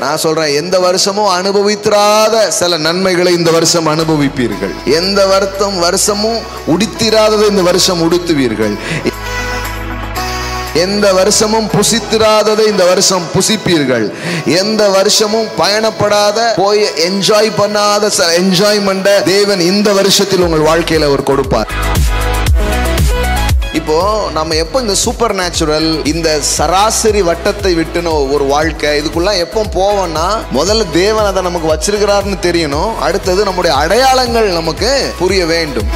நான் சொல்றேன், எந்த வருஷமும் அனுபவித்திராத சில நன்மைகளை இந்த வருஷம் அனுபவிப்பீர்கள். எந்த வருஷமும் உடுத்திராததை இந்த வருஷம் உடுத்துவீர்கள். எந்த வருஷமும் புசித்திராததை இந்த வருஷம் புசிப்பீர்கள். எந்த வருஷமும் பயணப்படாத, போய் என்ஜாய் பண்ணாத என்ஜாய்மெண்ட தேவன் இந்த வருஷத்தில் உங்கள் வாழ்க்கையில அவர் கொடுப்பார். இப்போ நம்ம எப்போ இந்த சூப்பர் நேச்சுரல், இந்த சராசரி வட்டத்தை விட்டுன ஒரு வாழ்க்கை, இதுக்குள்ள எப்போ போவோம்னா, முதல்ல தேவன் அதை நமக்கு வச்சிருக்கிறாருன்னு தெரியணும். அடுத்தது நம்முடைய அடையாளங்கள் நமக்கு புரிய வேண்டும்.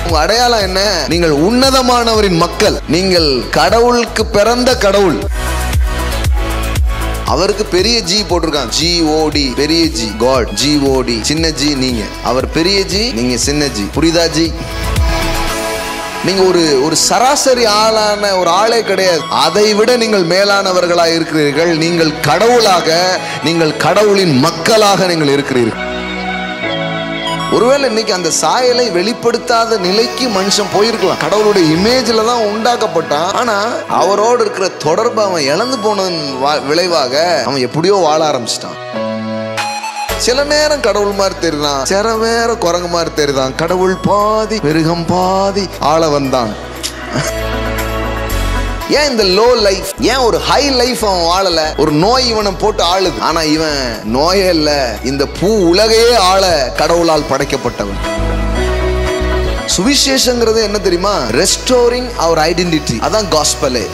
உங்க அடையாளம் என்ன? நீங்கள் உன்னதமானவரின் மக்கள். நீங்கள் கடவுளுக்கு பிறந்த கடவுள். அவருக்கு பெரிய ஜி போட்டிருக்காங்க, GOD, பெரிய ஜி காட், GOD சின்ன ஜி நீங்க. அவர் பெரிய ஜி, நீங்க சின்ன ஜி. புரியுதா ஜி? நீங்க ஒரு சராசரி ஆளான ஒரு ஆளே கிடையாது. அதை விட நீங்கள் மேலானவர்களாக இருக்கிறீர்கள். நீங்கள் கடவுளாக, நீங்கள் கடவுளின் மக்களாக நீங்கள் இருக்கிறீர்கள். ஒருவேளை இன்னைக்கு அந்த சாயலை வெளிப்படுத்தாத நிலைக்கு மனுஷன் போயிருக்கலாம். கடவுளுடைய இமேஜ்ல தான் உண்டாக்கப்பட்டான். ஆனா அவரோடு இருக்கிற தொடர்பு அவன் இழந்து போனதன் விளைவாக அவன் எப்படியோ வாழ ஆரம்பிச்சிட்டான். சில நேரம் கடவுள் மாதிரி தெரியுதான், சில நேரம் குரங்கு மாதிரி தெரியுதான். கடவுள் பாதி மிருகம் பாதி ஆள வந்தான். ஏன் இந்த லோ லைஃப், ஏன் ஒரு ஹை லைஃப் அவன் வாழல? ஒரு நோய் இவனை போட்டு ஆளுது. ஆனா இவன் நோயே இல்ல, இந்த பூ உலகையே ஆள கடவுளால் படைக்கப்பட்டவன். சுவிசேஷங்கிறது என்ன தெரியுமா? Restoring our identity. அதான் காஸ்பலே.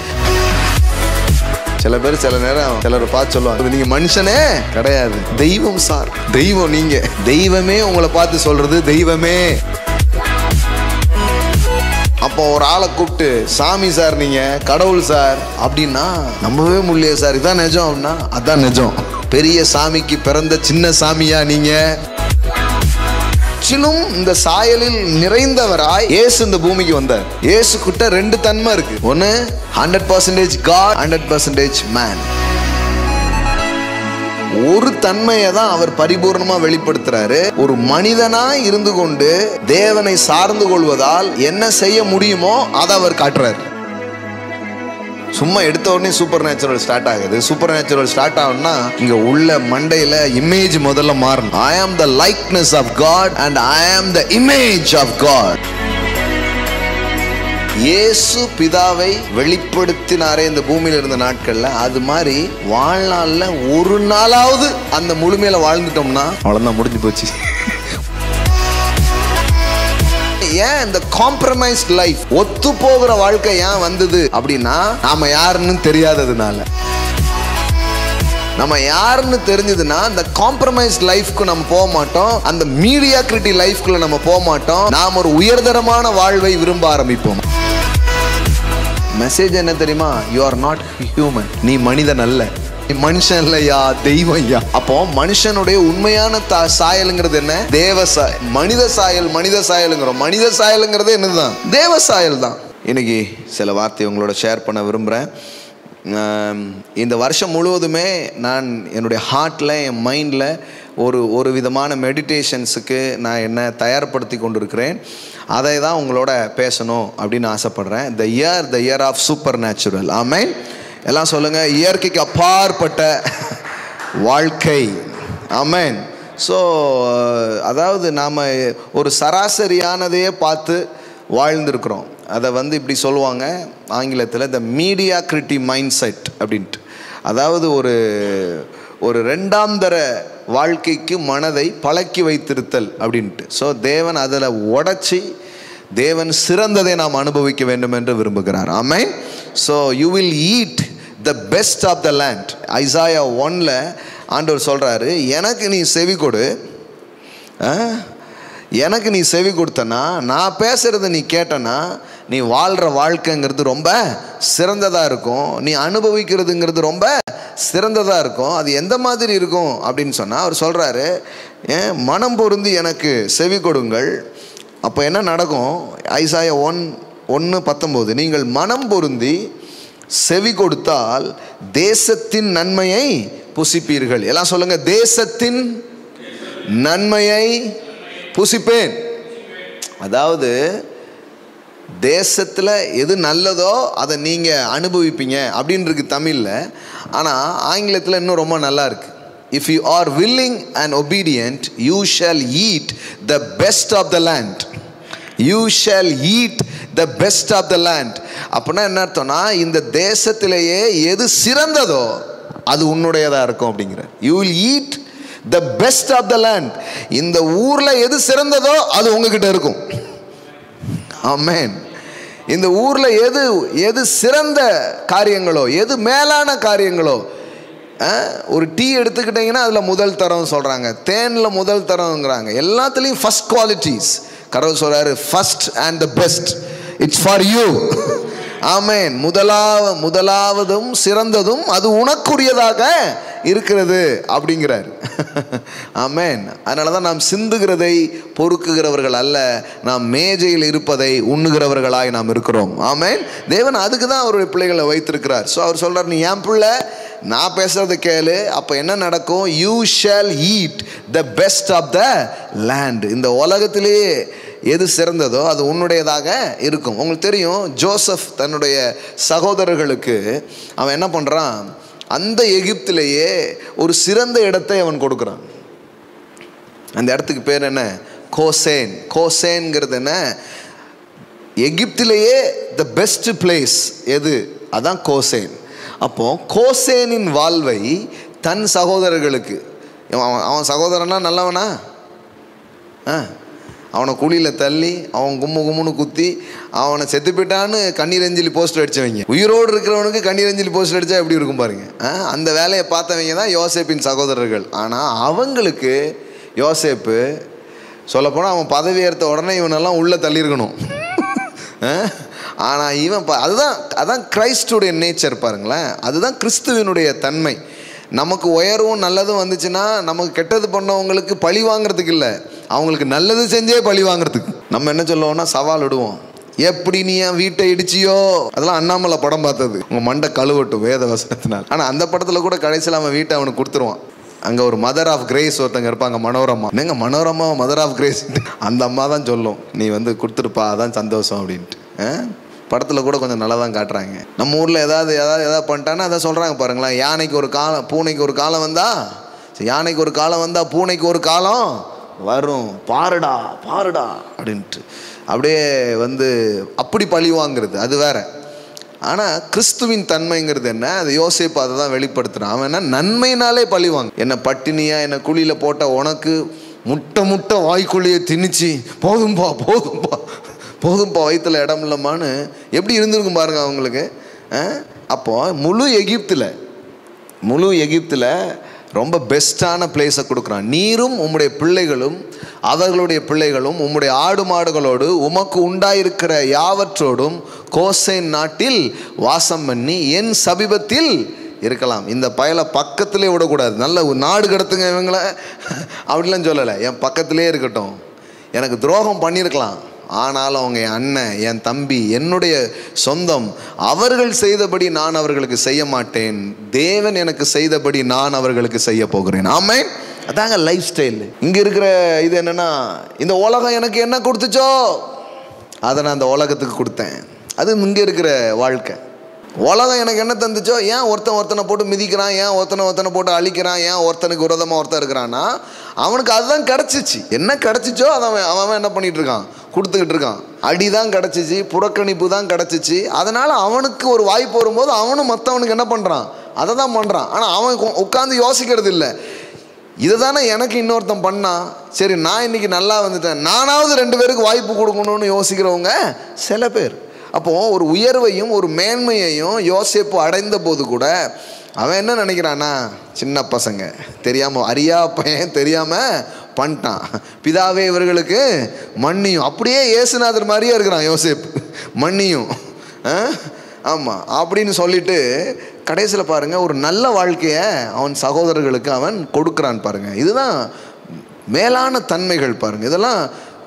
சில பேர் சில நேரம் சிலரை பார்த்து சொல்லுவாங்க, நீங்க மனுஷனே கிடையாது, தெய்வம் சார். தெய்வம் நீங்க. தெய்வமே உங்களை பார்த்து சொல்றது தெய்வமே. அப்போ ஒரு ஆளை கூப்பிட்டு, சாமி சார் நீங்க, கடவுள் சார் அப்படின்னா நம்பவே முடியல சார். இதான் நிஜம் அப்படின்னா அதான் நிஜம். பெரிய சாமிக்கு பிறந்த சின்ன சாமியா நீங்க? முற்றிலும் இந்த சாயலில் நிறைந்தவராய் இயேசு இந்த பூமிக்கு வந்தார். இயேசு கிட்ட ரெண்டு தன்மை இருக்கு. ஒன்னு 100% God, 100% man. ஒரு தன்மையை தான் அவர் பரிபூர்ணமா வெளிப்படுத்துறாரு. ஒரு மனிதனாய் இருந்து கொண்டு தேவனை சார்ந்து கொள்வதால் என்ன செய்ய முடியுமோ அதை அவர் காட்டுறாரு. சும்மா எடுத்த உடனே சூப்பர் நேச்சுரல் ஸ்டார்ட் ஆகுது. சூப்பர் நேச்சுரல் ஸ்டார்ட் ஆகும்னா இங்க உள்ள மண்டையில இமேஜ் முதல்ல மாறணும். I am the likeness of God and I am the image of God. இயேசு பிதாவை வெளிப்படுத்தினாரே இந்த பூமியில இருந்த நாட்கள்ல, அது மாதிரி வாழ்நாள்ல ஒரு நாளாவது அந்த முழுமையில வாழ்ந்துட்டோம்னா அவ்வளவுதான், முடிஞ்சு போச்சு. ஏன் இந்த காம்ப்ரமைஸ்ட் லைஃப், ஒத்து போகிற வாழ்க்கை ஏன் வந்தது அப்படின்னா, நாம யாருன்னு தெரியாததுனால. நம்ம யாருன்னு தெரிஞ்சதுன்னா அந்த காம்ப்ரமைஸ்ட் லைஃப்க்கு நம்ம போக மாட்டோம். அந்த மீடியாக்ரிட்டி லைஃப்குள்ள நம்ம போக மாட்டோம். நாம் ஒரு உயர்தரமான வாழ்வை விரும்ப ஆரம்பிப்போம். மெசேஜ் என்ன தெரியுமா? You are not human. நீ மனிதன் அல்ல, மனுஷன் இல்லையா, தெய்வம் ஐயா. அப்போ மனுஷனுடைய உண்மையான சாயலுங்கிறது என்ன? தேவ சாயல். மனித சாயல், மனித சாயலுங்கிறோம். மனித சாயலுங்கிறது என்னதுதான்? தேவ சாயல் தான். இன்னைக்கு சில வார்த்தை உங்களோட ஷேர் பண்ண விரும்புகிறேன். இந்த வருஷம் முழுவதுமே நான் என்னுடைய ஹார்ட்டில், என் மைண்டில் ஒரு விதமான மெடிடேஷன்ஸுக்கு நான் என்ன தயார்படுத்தி கொண்டிருக்கிறேன். அதை தான் உங்களோட பேசணும் அப்படின்னு ஆசைப்படுறேன். The year of supernatural. Amen. எல்லாம் சொல்லுங்க, இயற்கைக்கு அப்பாற்பட்ட வாழ்க்கை. ஆமென். ஸோ அதாவது நாம் ஒரு சராசரியானதையே பார்த்து வாழ்ந்துருக்குறோம். அதை இப்படி சொல்லுவாங்க ஆங்கிலத்தில், த மீடியாக்ரிட்டி மைண்ட் செட் அப்படின்ட்டு. அதாவது ஒரு ரெண்டாம் தர வாழ்க்கைக்கு மனதை பழக்கி வைத்திருத்தல் அப்படின்ட்டு. ஸோ தேவன் அதில் உடைச்சி தேவன் சிறந்ததை நாம் அனுபவிக்க வேண்டும் என்று விரும்புகிறார். Amen. So you will eat the best of the land. Isaiah 1ல் ஆண்டவர் சொல்கிறாரு, எனக்கு நீ செவி கொடு, எனக்கு நீ செவி கொடுத்தனா, நான் பேசுகிறத நீ கேட்டனா, நீ வாழ்கிற வாழ்க்கைங்கிறது ரொம்ப சிறந்ததாக இருக்கும். நீ அனுபவிக்கிறதுங்கிறது ரொம்ப சிறந்ததாக இருக்கும். அது எந்த மாதிரி இருக்கும் அப்படின்னு சொன்னால் அவர் சொல்கிறாரு, மனம் பொருந்தி எனக்கு செவி கொடுங்கள். அப்போ என்ன நடக்கும்? ஐசாயா 1:19, நீங்கள் மனம் பொருந்தி செவி கொடுத்தால் தேசத்தின் நன்மையை புசிப்பீர்கள். எல்லாம் சொல்லுங்க, தேசத்தின் நன்மையை புசிப்பேன். அதாவது தேசத்தில் எது நல்லதோ அதை நீங்கள் அனுபவிப்பீங்க அப்படின்னு இருக்கு தமிழில். ஆனால் ஆங்கிலத்தில் இன்னும் ரொம்ப நல்லா இருக்கு. If you are willing and obedient you shall eat the best of the land. You shall eat the best of the land. அப்படின்னா என்ன அர்த்தம்னா, இந்த தேசத்திலேயே எது சிறந்ததோ அது உன்னுடையதாக இருக்கும் அப்படிங்கிற. You will eat the best of the land. இந்த ஊரில் எது சிறந்ததோ அது உங்ககிட்ட இருக்கும். ஆமென். இந்த ஊரில் எது சிறந்த காரியங்களோ, எது மேலான காரியங்களோ, ஒரு டீ எடுத்துக்கிட்டிங்கன்னா அதில் முதல் தரம் சொல்கிறாங்க, தேனில் முதல் தரம்ங்கிறாங்க, எல்லாத்துலேயும் ஃபஸ்ட் குவாலிட்டிஸ். கடவுள் சொல்கிறாரு, first and the best it's for you. Amen. முதலாவதும் சிறந்ததும் அது உனக்குரியதாக இருக்கிறது அப்படிங்கிறார். ஆமென். அதனால தான் நாம் சிந்துகிறதை பொறுக்குகிறவர்கள் அல்ல, நாம் மேஜையில் இருப்பதை உண்ணுகிறவர்களாய் நாம் இருக்கிறோம். ஆமென். தேவன் அதுக்கு தான் அவருடைய பிள்ளைகளை வைத்திருக்கிறார். ஸோ அவர் சொல்கிறார், நீ என் பிள்ளை, நான் பேசுகிறத கேளு, அப்போ என்ன நடக்கும்? You shall eat the best of the land. இந்த உலகத்திலேயே எது சிறந்ததோ அது உன்னுடையதாக இருக்கும். உங்களுக்கு தெரியும், ஜோசப் தன்னுடைய சகோதரர்களுக்கு அவன் என்ன பண்ணுறான், அந்த எகிப்திலேயே ஒரு சிறந்த இடத்தை அவன் கொடுக்குறான். அந்த இடத்துக்கு பேர் என்ன? கோசேன். கோசேன்ங்கிறது என்ன? எகிப்திலேயே த பெஸ்ட் பிளேஸ் எது? அதான் கோசேன். அப்போ கோசேனின் வாழ்வை தன் சகோதரர்களுக்கு, அவன் சகோதரனா நல்லவனா? அவனை குழியில் தள்ளி அவன் கும்முன்னு குத்தி அவனை செத்து போயிட்டான்னு கண்ணீர் அஞ்சலி போஸ்டர் அடித்தவங்க. உயிரோடு இருக்கிறவனுக்கு கண்ணீர் அஞ்சலி போஸ்டர் அடித்தா எப்படி இருக்கும் பாருங்க. அந்த வேலையை பார்த்தவங்க தான் யோசேப்பின் சகோதரர்கள். ஆனால் அவங்களுக்கு யோசேப்பு சொல்லப்போனால் அவன் பதவி ஏற்ற உடனே இவனெல்லாம் உள்ளே தள்ளியிருக்கணும். ஆனால் இவன் அதான் கிரைஸ்டுடைய நேச்சர் பாருங்களேன். அதுதான் கிறிஸ்துவனுடைய தன்மை. நமக்கு உயர்வும் நல்லதும் வந்துச்சுன்னா நமக்கு கெட்டது பண்ணவங்களுக்கு பழி வாங்கிறதுக்கு இல்லை, அவங்களுக்கு நல்லது செஞ்சே பழி வாங்கிறதுக்கு. நம்ம என்ன சொல்லுவோம்னா, சவால் விடுவோம். எப்படி நீ என் வீட்டை இடிச்சியோ, அதெல்லாம் அண்ணாமலை படம் பார்த்தது, உங்கள் மண்டை கழுவட்டும் வேத வசனத்தினால். ஆனால் அந்த படத்தில் கூட கடைசியில் அவன் வீட்டை அவனுக்கு கொடுத்துருவான். அங்கே ஒரு மதர் ஆஃப் கிரேஸ் ஒருத்தங்க இருப்பாங்க, மனோரமா. என்னங்க மனோரமா மதர் ஆஃப் கிரேஸ்? அந்த அம்மா தான் சொல்லும், நீ கொடுத்துருப்பா, அதான் சந்தோஷம் அப்படின்ட்டு. படத்தில் கூட கொஞ்சம் நல்லா தான் காட்டுறாங்க. நம்ம ஊரில் ஏதாவது பண்ணிட்டான்னா அதை சொல்கிறாங்க பாருங்களேன். யானைக்கு ஒரு காலம், பூனைக்கு ஒரு காலம் வந்தா, யானைக்கு ஒரு காலம் வந்தா பூனைக்கு ஒரு காலம் வரும், பாருடா அப்படின்ட்டு அப்படியே அப்படி பழி வாங்கிறது அது வேற. ஆனால் கிறிஸ்துவின் தன்மைங்கிறது என்ன? அது யோசேப்பு அதை தான் வெளிப்படுத்துகிறான். அவன் என்ன நன்மையினாலே பழி வாங்க. என்னை பட்டினியா என்னை குழியில் போட்ட உனக்கு முட்டை வாய்க்குழியை திணிச்சு போதும்பா வயிற்றுல இடம் இல்லைம்மான்னு எப்படி இருந்திருக்கும் பாருங்க அவங்களுக்கு. அப்போ முழு எகிப்தில் ரொம்ப பெஸ்ட்டான பிளேஸை கொடுக்குறான். நீரும் உம்முடைய பிள்ளைகளும் அவர்களுடைய பிள்ளைகளும் உம்முடைய ஆடு மாடுகளோடு உமக்கு உண்டாயிருக்கிற யாவற்றோடும் கோசேன் நாட்டில் வாசம் பண்ணி என் சமீபத்தில் இருக்கலாம். இந்த பயலை பக்கத்திலே விடக்கூடாது, நல்ல நாடு கடத்துங்க இவங்கள அப்படிலாம் சொல்லலை. என் பக்கத்திலே இருக்கட்டும். எனக்கு துரோகம் பண்ணியிருக்கலாம், ஆனாலும் அவங்க என் அண்ணன், என் தம்பி, என்னுடைய சொந்தம். அவர்கள் செய்தபடி நான் அவர்களுக்கு செய்ய மாட்டேன், தேவன் எனக்கு செய்தபடி நான் அவர்களுக்கு செய்ய போகிறேன். ஆமென். அதாங்க லைஃப் ஸ்டைல். இங்கே இருக்கிற இது என்னன்னா, இந்த உலகம் எனக்கு என்ன கொடுத்துச்சோ அதை நான் அந்த உலகத்துக்கு கொடுத்தேன். அது இங்கே இருக்கிற வாழ்க்கை. உலகம் எனக்கு என்ன தந்துச்சோ, ஏன் ஒருத்தனை போட்டு மிதிக்கிறான், ஏன் ஒருத்தனை போட்டு அழிக்கிறான், ஏன் ஒருத்தனுக்கு விரோதமாக ஒருத்தன் இருக்கிறான்னா அவனுக்கு அதுதான் கிடச்சிச்சு. என்ன கிடச்சிச்சோ அதை அவன் என்ன பண்ணிகிட்டு இருக்கான், கொடுத்துக்கிட்டு இருக்கான். அடி தான் கிடச்சிச்சு, புறக்கணிப்பு தான் கிடச்சிச்சு. அதனால் அவனுக்கு ஒரு வாய்ப்பு வரும்போது அவனும் மற்றவனுக்கு என்ன பண்ணுறான், அதை தான் பண்ணுறான். ஆனால் அவன் உட்காந்து யோசிக்கிறது இல்லை, இதை தானே எனக்கு இன்னொருத்தன் பண்ணான், சரி நான் இன்றைக்கி நல்லா வந்துட்டேன், நானாவது 2 பேருக்கு வாய்ப்பு கொடுக்கணும்னு யோசிக்கிறவங்க சில பேர். அப்போது ஒரு உயர்வையும் ஒரு மேன்மையையும் யோசேப்பு அடைந்த போது கூட அவன் என்ன நினைக்கிறான்னா, சின்ன பசங்க தெரியாமல், அறியா பையன் தெரியாமல் பண்ணிட்டான், பிதாவே இவர்களுக்கு மன்னியும். அப்படியே இயேசுநாதர் மாதிரியே இருக்கிறான் யோசேப்பு, மன்னியும். ஆமாம் அப்படின்னு சொல்லிட்டு கடைசியில் பாருங்கள் ஒரு நல்ல வாழ்க்கையை அவன் சகோதரர்களுக்கு அவன் கொடுக்குறான் பாருங்கள். இதுதான் மேலான தன்மைகள் பாருங்கள். இதெல்லாம்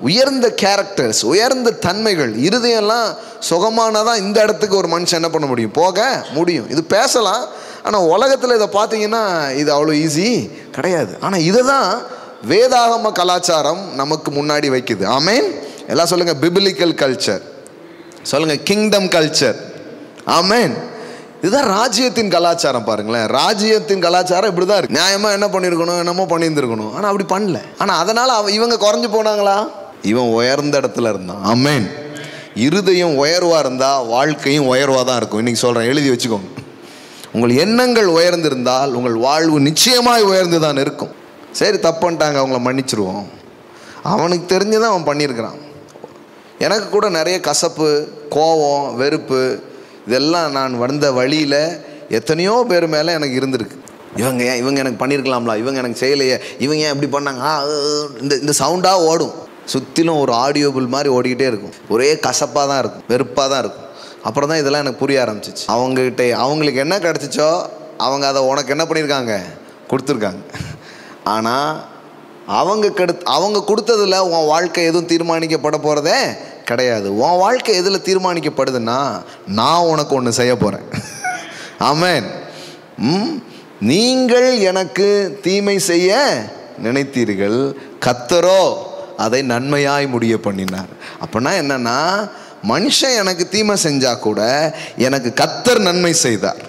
உயர்ந்த கேரக்டர்ஸ், உயர்ந்த தன்மைகள். இருதயம்லாம் சுகமானதான் இந்த இடத்துக்கு ஒரு மனுஷன் என்ன பண்ண முடியும், போக முடியும். இது பேசலாம், ஆனால் உலகத்தில் இதை பார்த்தீங்கன்னா இது அவ்வளோ ஈஸி கிடையாது. ஆனால் இதை தான் வேதாகம கலாச்சாரம் நமக்கு முன்னாடி வைக்குது. ஆமேன். எல்லாம் சொல்லுங்கள், பிபிலிக்கல் கல்ச்சர். சொல்லுங்க, கிங்டம் கல்ச்சர். ஆமென். இதுதான் ராஜ்யத்தின் கலாச்சாரம். பாருங்களேன், ராஜ்யத்தின் கலாச்சாரம் இப்படிதான் இருக்கு. நியாயமா என்ன பண்ணிருக்கணும், என்னமோ பண்ணியிருந்திருக்கணும், ஆனா அப்படி பண்ணல. ஆனா அதனால இவங்க குறைஞ்சு போனாங்களா? இவன் உயர்ந்த இடத்துல இருந்தான். ஆமென். இருதயம் உயர்வா இருந்தா வாழ்க்கையும் உயர்வா தான் இருக்கும். இன்னைக்கு சொல்றேன், எழுதி வச்சுக்கோங்க. உங்கள் எண்ணங்கள் உயர்ந்திருந்தால் உங்கள் வாழ்வு நிச்சயமாய் உயர்ந்து தான் இருக்கும். சரி, தப்பு பண்ணிட்டாங்க, அவங்கள மன்னிச்சிருவோம். அவனுக்கு தெரிஞ்சுதான் அவன் பண்ணியிருக்கிறான். எனக்கு கூட நிறைய கசப்பு, கோபம், வெறுப்பு இதெல்லாம் நான் வந்த வழியில் எத்தனையோ பேர் மேலே எனக்கு இருந்திருக்கு. இவங்க எனக்கு பண்ணியிருக்கலாம்ல, இவங்க எனக்கு செய்யலையே, இவங்க ஏன் இப்படி பண்ணாங்க, இந்த சவுண்டாக ஓடும். சுற்றிலும் ஒரு ஆடியோபிள் மாதிரி ஓடிக்கிட்டே இருக்கும். ஒரே கசப்பாக தான் இருக்கும், வெறுப்பாக தான் இருக்கும். அப்புறம் தான் இதெல்லாம் எனக்கு புரிய ஆரம்பிச்சிச்சு. அவங்களுக்கு என்ன கிடச்சிச்சோ அவங்க அதை உனக்கு என்ன பண்ணியிருக்காங்க, கொடுத்துருக்காங்க. ஆனால் அவங்க கொடுத்ததில் உன் வாழ்க்கை எதுவும் தீர்மானிக்கப்பட போகிறதே கிடையாது. உன் வாழ்க்கை எதில் தீர்மானிக்கப்படுதுன்னா, நான் உனக்கு ஒன்று செய்ய போகிறேன். ஆமென். நீங்கள் எனக்கு தீமை செய்ய நினைத்தீர்கள், கர்த்தரோ அதை நன்மையாய் முடிய பண்ணினார். அப்படின்னா என்னன்னா, மனுஷன் எனக்கு தீமை செஞ்சா கூட எனக்கு கர்த்தர் நன்மை செய்தார்.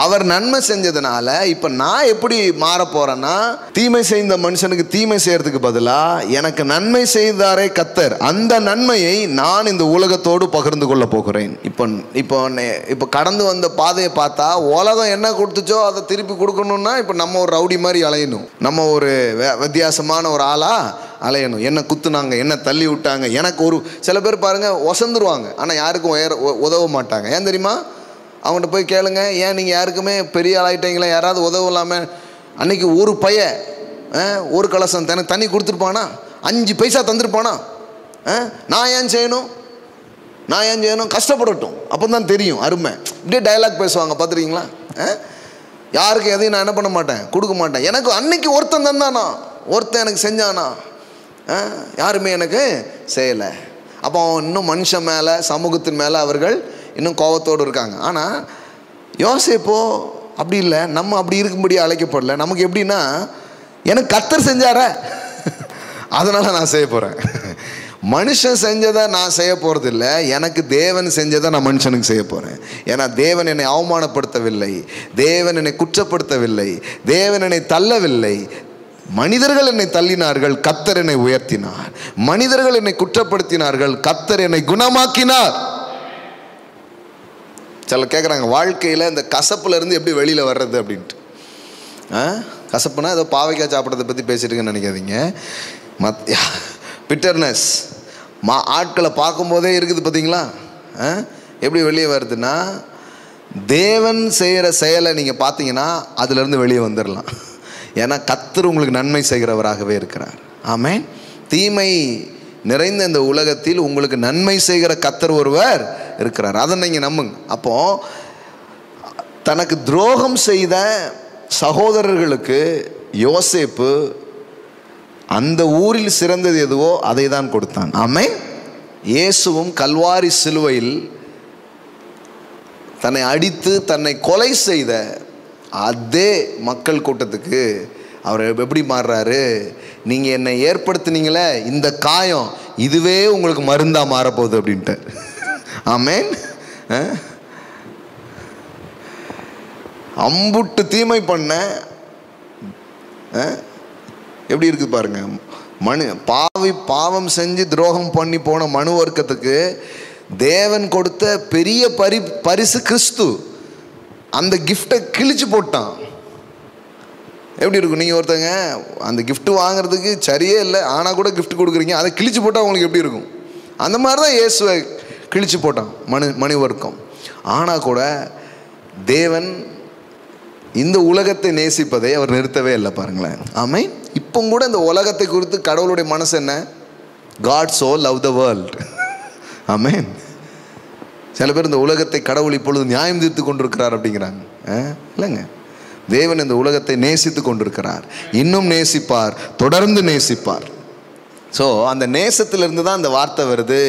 அவர் நன்மை செஞ்சதுனால இப்போ நான் எப்படி மாற போறேன்னா, தீமை செய்த மனுஷனுக்கு தீமை செய்யறதுக்கு பதிலாக எனக்கு நன்மை செய்தாரே கர்த்தர், அந்த நன்மையை நான் இந்த உலகத்தோடு பகிர்ந்து கொள்ள போகிறேன். இப்போ கடந்து வந்த பாதையை பார்த்தா உலகம் என்ன கொடுத்துச்சோ அதை திருப்பி கொடுக்கணும்னா இப்போ நம்ம ஒரு ரவுடி மாதிரி அலையணும், நம்ம ஒரு வித்தியாசமான ஒரு ஆளா அலையணும். என்ன குத்துனாங்க, என்ன தள்ளி விட்டாங்க, எனக்கு ஒரு சில பேர் பாருங்க ஒசந்துருவாங்க, ஆனால் யாருக்கும் உதவ மாட்டாங்க. ஏன் தெரியுமா? அவங்கள்ட்ட போய் கேளுங்க, ஏன் நீங்கள் யாருக்குமே பெரிய ஆளாயிட்டீங்களா, யாராவது உதவ இல்லாமல்? அன்றைக்கி ஒரு பையன் ஒரு கலசம் தண்ணி கொடுத்துருப்பானா, 5 பைசா தந்துருப்பானா? நான் ஏன் செய்யணும், கஷ்டப்படட்டும், அப்போ தான் தெரியும் அருமை. இப்படியே டைலாக் பேசுவாங்க, பார்த்துருக்கீங்களா? யாருக்கு எதையும் நான் என்ன பண்ண மாட்டேன், கொடுக்க மாட்டேன். எனக்கு அன்னைக்கு ஒருத்தன் தந்தானா, ஒருத்தன் எனக்கு செஞ்சானா, யாருமே எனக்கு செய்யலை. அப்போ இன்னும் மனுஷன் மேலே, சமூகத்தின் மேலே அவர்கள் இன்னும் கோபத்தோடு இருக்காங்க. ஆனால் யோசேப்போ அப்படி இல்லை, நம்ம அப்படி இருக்கும்படி அழைக்கப்படல. நமக்கு எப்படின்னா, எனக்கு கர்த்தர் செஞ்சார அதனால் நான் செய்ய போகிறேன். மனுஷன் செஞ்சதை நான் செய்ய போகிறது இல்லை, எனக்கு தேவன் செஞ்சதை நான் மனுஷனுக்கு செய்ய போகிறேன். ஏன்னா தேவன் என்னை அவமானப்படுத்தவில்லை, தேவன் என்னை குற்றப்படுத்தவில்லை, தேவன் என்னை தள்ளவில்லை. மனிதர்கள் என்னை தள்ளினார்கள், கர்த்தர் என்னை உயர்த்தினார். மனிதர்கள் என்னை குற்றப்படுத்தினார்கள், கர்த்தர் என்னை குணமாக்கினார். சில கேட்குறாங்க, வாழ்க்கையில் இந்த கசப்புல இருந்து எப்படி வெளியில் வர்றது அப்படின்ட்டு. கசப்புனா ஏதோ பாவைக்காய் சாப்பிட்றதை பற்றி பேசிட்டுருக்குன்னு நினைக்காதீங்க. பிட்டர்னஸ் ஆட்களை பார்க்கும்போதே இருக்குது, பார்த்தீங்களா? எப்படி வெளியே வருதுன்னா, தேவன் செய்கிற செயலை நீங்கள் பார்த்தீங்கன்னா அதுலேருந்து வெளியே வந்துடலாம். ஏன்னா கர்த்தர் உங்களுக்கு நன்மை செய்கிறவராகவே இருக்கிறார். ஆமென். தீமை நிறைந்த இந்த உலகத்தில் உங்களுக்கு நன்மை செய்கிற கர்த்தர் ஒருவர் இருக்கிறார், அதை நீங்கள் நம்புங்க. அப்போ தனக்கு துரோகம் செய்த சகோதரர்களுக்கு யோசேப்பு அந்த ஊரில் சிறந்தது எதுவோ அதை தான் கொடுத்தான். ஆமென். இயேசுவும் கல்வாரி சிலுவையில் தன்னை அடித்து தன்னை கொலை செய்த அதே மக்கள் கூட்டத்துக்கு அவர் எப்படி மாறுறாரு, நீங்கள் என்னை ஏற்படுத்தினீங்களே இந்த காயம், இதுவே உங்களுக்கு மருந்தாக மாறப்போகுது அப்படின்ட்டு. ஆமென். அம்புட்டு தீமை பண்ண எப்படி இருக்குது பாருங்க. பாவம் செஞ்சு துரோகம் பண்ணி போன மனு வர்க்கத்துக்கு தேவன் கொடுத்த பெரிய பரிசு கிறிஸ்து. அந்த கிஃப்டை கிழிச்சு போட்டான். எப்படி இருக்கும்? நீங்கள் ஒருத்தங்க அந்த கிஃப்ட் வாங்குறதுக்கு சரியே இல்லை, ஆனால் கூட கிஃப்ட் கொடுக்குறீங்க, அதை கிழிச்சு போட்டால் உங்களுக்கு எப்படி இருக்கும்? அந்த மாதிரி தான் இயேசுவை கிழிச்சு போட்டான் மனு வர்க்கம். ஆனால் கூட தேவன் இந்த உலகத்தை நேசிப்பதை அவர் நிறுத்தவே இல்லை, பாருங்களேன். ஆமென். இப்போ கூட இந்த உலகத்தை குறித்து கடவுளுடைய மனசு என்ன? God so loved the world. ஆமென். சில பேர் இந்த உலகத்தை கடவுள் இப்பொழுது நியாயம் தீர்த்து கொண்டிருக்கிறார் அப்படிங்கிறாங்க. இல்லைங்க, தேவன் இந்த உலகத்தை நேசித்து கொண்டிருக்கிறார், இன்னும் நேசிப்பார், தொடர்ந்து நேசிப்பார். ஸோ அந்த நேசத்திலிருந்து தான் அந்த வார்த்தை வருது,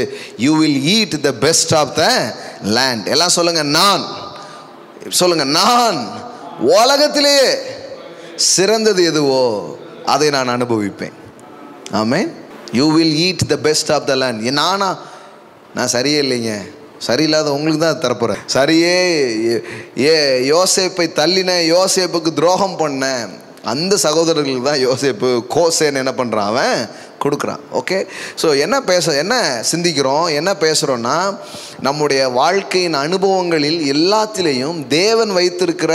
you will eat the best of the land. எல்லாம் சொல்லுங்க, நான் சொல்லுங்க, நான் உலகத்திலேயே சிறந்தது எதுவோ அதை நான் அனுபவிப்பேன். Amen. You will eat the best of the land. நானா நான் சரியே இல்லைங்க, சரியில்லாத உங்களுக்கு தான் தரப்போகிறேன். சரியே யோசேப்பை தள்ளின, யோசேப்புக்கு துரோகம் பண்ண அந்த சகோதரர்களுக்கு தான் யோசேப்பு கோசேன்னு என்ன பண்ணுறான், அவன் கொடுக்குறான். ஓகே, ஸோ என்ன சிந்திக்கிறோம், என்ன பேசுகிறோன்னா, நம்முடைய வாழ்க்கையின் அனுபவங்களில் எல்லாத்திலையும் தேவன் வைத்திருக்கிற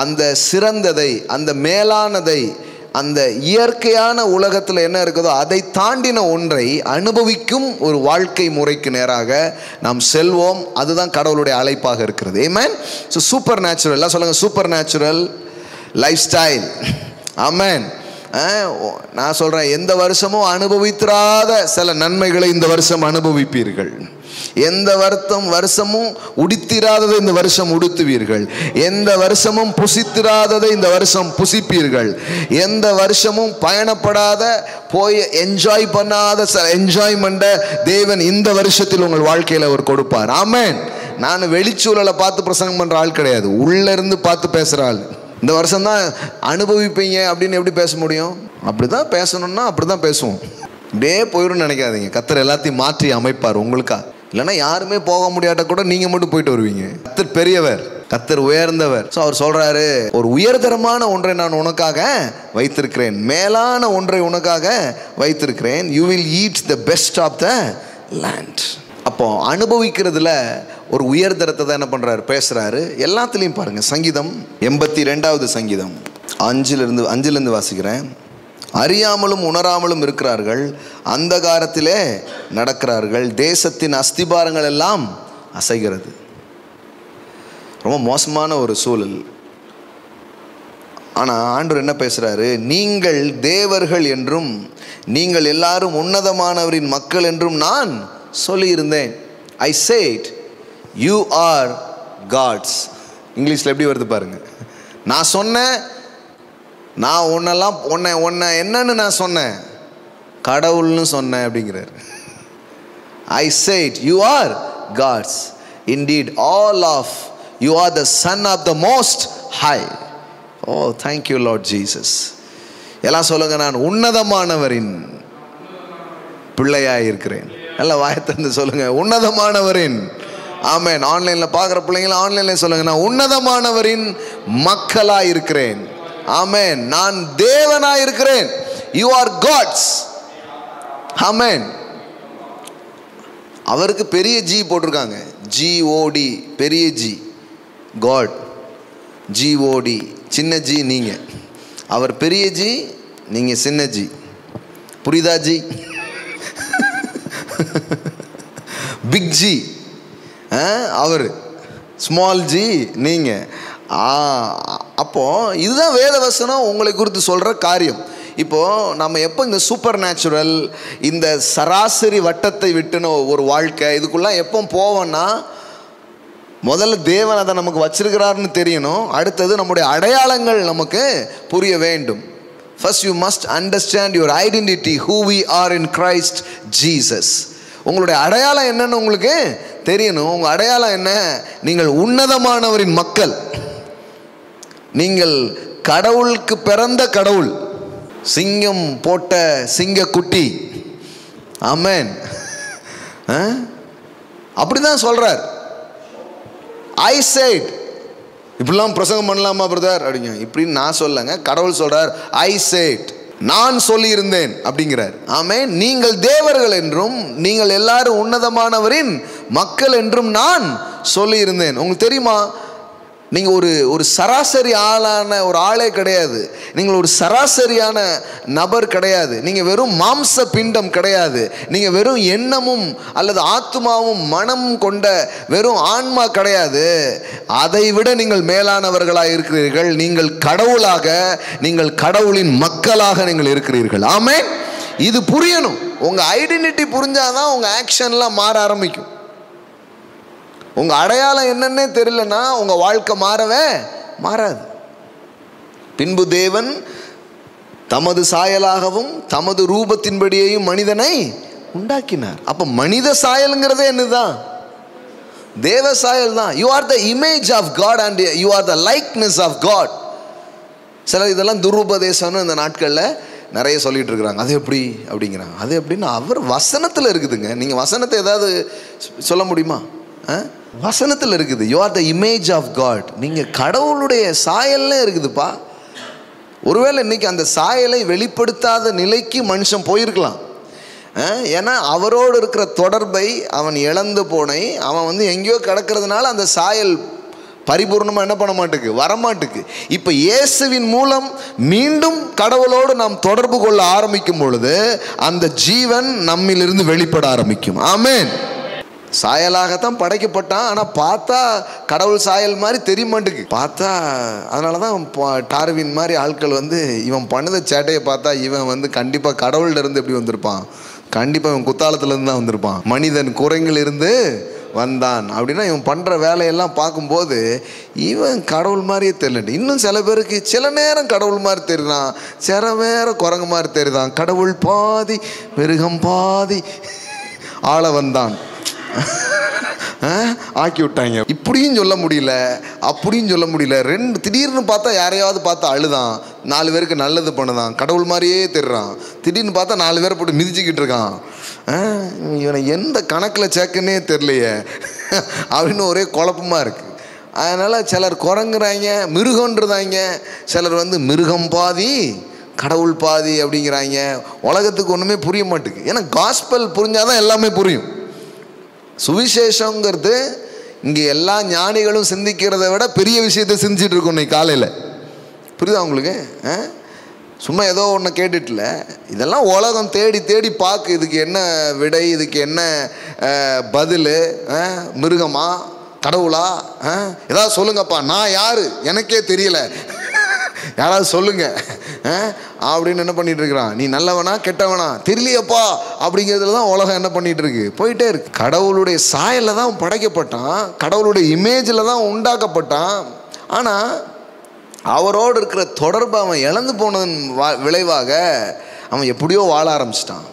அந்த சிறந்ததை, அந்த மேலானதை, அந்த இயற்கையான உலகத்தில் என்ன இருக்குதோ அதை தாண்டின ஒன்றை அனுபவிக்கும் ஒரு வாழ்க்கை முறைக்கு நேராக நாம் செல்வோம். அதுதான் கடவுளுடைய அழைப்பாக இருக்கிறது. ஆமென். ஸோ சூப்பர் நேச்சுரல், எல்லாம் சொல்லுங்கள், சூப்பர் நேச்சுரல் லைஃப் ஸ்டைல். ஆமென். நான் சொல்கிறேன், எந்த வருஷமும் அனுபவித்திராத சில நன்மைகளை இந்த வருஷம் அனுபவிப்பீர்கள். எந்த வருஷமும் உடுத்திராததை இந்த வருஷம் உடுத்துவீர்கள். எந்த வருஷமும் புசித்திராததை இந்த வருஷம் புசிப்பீர்கள். எந்த வருஷமும் பயணப்படாத, போய் என்ஜாய் பண்ணாத என்ஜாய்மெண்ட்டை தேவன் இந்த வருஷத்தில் உங்கள் வாழ்க்கையில் அவர் கொடுப்பார். ஆமென். நான் வெளிச்சூழலை பார்த்து பிரசங்கம் பண்ணுற ஆள் கிடையாது, உள்ளேருந்து பார்த்து பேசுகிற ஆள். இந்த வருஷம் தான் அனுபவிப்பீங்க அப்படின்னு எப்படி பேச முடியும்? அப்படி தான் பேசணும்னா அப்படி தான் பேசுவோம். இப்படியே போயிடும் நினைக்காதீங்க. கர்த்தர் எல்லாத்தையும் மாற்றி அமைப்பார் உங்களுக்கா. இல்லைன்னா யாருமே போக முடியாட்ட கூட நீங்கள் மட்டும் போயிட்டு வருவீங்க. கர்த்தர் பெரியவர், கர்த்தர் உயர்ந்தவர். ஸோ அவர் சொல்கிறாரு, ஒரு உயர்தரமான ஒன்றை நான் உனக்காக வைத்திருக்கிறேன், மேலான ஒன்றை உனக்காக வைத்திருக்கிறேன். You will eat the best of the land. அப்போ அனுபவிக்கிறதுல ஒரு உயர்தரத்தை தான் என்ன பண்ணுறாரு, பேசுகிறாரு. எல்லாத்துலேயும் பாருங்கள், சங்கீதம் 82வது சங்கீதம் 5லேருந்து வாசிக்கிறேன். அறியாமலும் உணராமலும் இருக்கிறார்கள், அந்தகாரத்திலே நடக்கிறார்கள், தேசத்தின் அஸ்திபாரங்கள் எல்லாம் அசைகிறது. ரொம்ப மோசமான ஒரு சூழல். ஆனால் ஆண்டவர் என்ன பேசுகிறாரு, நீங்கள் தேவர்கள் என்றும் நீங்கள் எல்லாரும் உன்னதமானவரின் மக்கள் என்றும் நான் சொல்லியிருந்தேன். ஐ said you are gods. இங்கிலீஷில் எப்படி வருது பாருங்க. நான் சொன்னேன், நான் உன்னை என்னன்னு நான் சொன்னேன், கடவுள்னு சொன்னேன் அப்படிங்கிறார். I said you are gods. Indeed all of you are the son of the most high. Oh thank you Lord Jesus. எல்லாம் சொல்லுங்க, நான் உன்னதமானவரின் பிள்ளையாக இருக்கிறேன். எல்லாம் வாயத்திலிருந்து சொல்லுங்க, உன்னதமானவரின். ஆமென். ஆன்லைனில் பார்க்குற பிள்ளைங்களா ஆன்லைனில் சொல்லுங்க, நான் உன்னதமானவரின் மக்களாக இருக்கிறேன். ஆமென். நான் தேவனாக இருக்கிறேன். You are gods. ஆமென். அவருக்கு பெரிய ஜி போட்டிருக்காங்க, GOD, பெரிய ஜி காட், GOD சின்ன ஜி நீங்கள். அவர் பெரிய ஜி, நீங்கள் சின்ன ஜி. புரியுதா ஜி? பிக் ஜி அவர், ஸ்மால் ஜி நீங்கள். அப்போது இதுதான் வேத வசனம் உங்களை குறித்து சொல்கிற காரியம். இப்போது நம்ம எப்போ இந்த சூப்பர் நேச்சுரல், இந்த சராசரி வட்டத்தை விட்டுன ஒரு வாழ்க்கை, இதுக்குள்ளே எப்போ போவோன்னா, முதல்ல தேவன் அதை நமக்கு வச்சிருக்கிறாருன்னு தெரியணும். அடுத்தது நம்முடைய அடையாளங்கள் நமக்கு புரிய வேண்டும். First you must understand your identity, who we are in Christ Jesus. உங்களுடைய அடையாளம் என்னன்னு உங்களுக்கு தெரியணும். உங்கள் அடையாளம் என்ன? நீங்கள் உன்னதமானவரின் மக்கள், நீங்கள் கடவுளுக்கு பிறந்த கடவுள், சிங்கம் போட்ட சிங்கக்குட்டி. ஆமென். அப்படிதான் சொல்றார். ஐ said, இப்படிலாம் பிரசங்கம் பண்ணலாமா பிரதர் அப்படிங்க? இப்படின்னு நான் சொல்லங்க, கடவுள் சொல்றார். ஐ said, நான் சொல்லியிருந்தேன் அப்படிங்கிறார். ஆமென். நீங்கள் தேவர்கள் என்றும் நீங்கள் எல்லாரும் உன்னதமானவரின் மக்கள் என்றும் நான் சொல்லியிருந்தேன். உங்களுக்கு தெரியுமா, நீங்கள் ஒரு சராசரி ஆளான ஒரு ஆளே கிடையாது. நீங்கள் ஒரு சராசரியான நபர் கிடையாது. நீங்கள் வெறும் மாம்ச பிண்டம் கிடையாது. நீங்கள் வெறும் எண்ணமும் அல்லது ஆத்மாவும் மனமும் கொண்ட வெறும் ஆன்மா கிடையாது. அதை விட நீங்கள் மேலானவர்களாக இருக்கிறீர்கள். நீங்கள் கடவுளாக, நீங்கள் கடவுளின் மக்களாக நீங்கள் இருக்கிறீர்கள். ஆமென். இது புரியணும். உங்கள் ஐடென்டிட்டி புரிஞ்சாதான் உங்கள் ஆக்ஷன்லாம் மாற ஆரம்பிக்கும். உங்கள் அடையாளம் என்னன்னே தெரியலன்னா உங்கள் வாழ்க்கை மாறவே மாறாது. பின்பு தேவன் தமது சாயலாகவும் தமது ரூபத்தின்படியையும் மனிதனை உண்டாக்கினார். அப்போ மனித சாயலுங்கிறதே என்னதான்? தேவ சாயல் தான். You are the image of God and you are the likeness of God. சில இதெல்லாம் துருபதேசம்னு இந்த நாட்களில் நிறைய சொல்லிகிட்டு இருக்கிறாங்க. அது எப்படி அப்படிங்கிறாங்க. அது எப்படின்னா அவர் வசனத்தில் இருக்குதுங்க. நீங்கள் வசனத்தை ஏதாவது சொல்ல முடியுமா? வசனத்தில் இருக்குது. You are the image of God. நீங்கள் கடவுளுடைய சாயல்ல இருக்குதுப்பா. ஒருவேளை இன்னைக்கு அந்த சாயலை வெளிப்படுத்தாத நிலைக்கு மனுஷன் போயிருக்கலாம். ஏன்னா அவரோடு இருக்கிற தொடர்பை அவன் இழந்து போனை, அவன் எங்கேயோ கிடக்கிறதுனால அந்த சாயல் பரிபூர்ணமாக என்ன பண்ண மாட்டுக்கு, வரமாட்டுக்கு. இப்போ இயேசுவின் மூலம் மீண்டும் கடவுளோடு நாம் தொடர்பு கொள்ள ஆரம்பிக்கும் பொழுது அந்த ஜீவன் நம்மிலிருந்து வெளிப்பட ஆரம்பிக்கும். ஆமென். சாயலாகத்தான் படைக்கப்பட்டான். ஆனால் பார்த்தா கடவுள் சாயல் மாதிரி தெரிய மாட்டுக்கு. பார்த்தா அதனால தான் டார்வின் மாதிரி ஆட்கள் இவன் பண்ணத சேட்டையை பார்த்தா இவன் கண்டிப்பாக கடவுள்கிட்ட இருந்து எப்படி வந்திருப்பான், கண்டிப்பாக இவன் குத்தாலத்துலேருந்து தான் வந்திருப்பான், மனிதன் குரங்கிலிருந்து வந்தான் அப்படின்னா இவன் பண்ணுற வேலையெல்லாம் பார்க்கும்போது இவன் கடவுள் மாதிரியே தெரியல. இன்னும் சில பேருக்கு சில நேரம் கடவுள் மாதிரி தெரியுறான், சில நேரம் குரங்கு மாதிரி தெரியுதான். கடவுள் பாதி மிருகம் பாதி ஆள வந்தான் ஆக்கி விட்டாங்க. இப்படியும் சொல்ல முடியல, அப்படியும் சொல்ல முடியல. ரெண்டு திடீர்னு பார்த்தா யாரையாவது பார்த்தா அழுதான், 4 பேருக்கு நல்லது பண்ணுதான், கடவுள் மாதிரியே தெரிறான். திடீர்னு பார்த்தா 4 பேரை போட்டு மிதிச்சுக்கிட்டு இருக்கான். இவனை எந்த கணக்கில் சேர்க்குன்னே தெரியலையே அப்படின்னு ஒரே குழப்பமாக இருக்குது. அதனால் சிலர் குரங்குறாங்க, மிருகன்றதாங்க. சிலர் மிருகம் பாதி கடவுள் பாதி அப்படிங்கிறாங்க. உலகத்துக்கு ஒன்றுமே புரிய மாட்டுக்கு. ஏன்னா காஸ்பல் புரிஞ்சாதான் எல்லாமே புரியும். சுவிசேஷங்கிறது இங்கே எல்லா ஞானிகளும் சிந்திக்கிறத விட பெரிய விஷயத்தை சிந்திச்சுட்டு இருக்கோம் இன்னைக்கு காலையில். புரியுதா உங்களுக்கு? சும்மா ஏதோ ஒன்று கேட்டுட்டுல, இதெல்லாம் உலகம் தேடி தேடி பார்க்கு. இதுக்கு என்ன விடை, இதுக்கு என்ன பதில், மிருகமா கடவுளா, ஏதாவது சொல்லுங்கப்பா, நான் யாரு எனக்கே தெரியல, யாராவது சொல்லுங்க அப்படின்னு என்ன பண்ணிட்டு இருக்கிறான். நீ நல்லவனா கெட்டவனா தெரியலையப்பா அப்படிங்கிறதுல தான் உலகம் என்ன பண்ணிட்டு இருக்கு, போயிட்டே இருக்கு. கடவுளுடைய சாயல்ல தான் படைக்கப்பட்டான், கடவுளுடைய இமேஜில் தான் உண்டாக்கப்பட்டான். ஆனால் அவரோடு இருக்கிற தொடர்பு அவன் இழந்து போனதன் விளைவாக அவன் எப்படியோ வாழ ஆரம்பிச்சிட்டான்.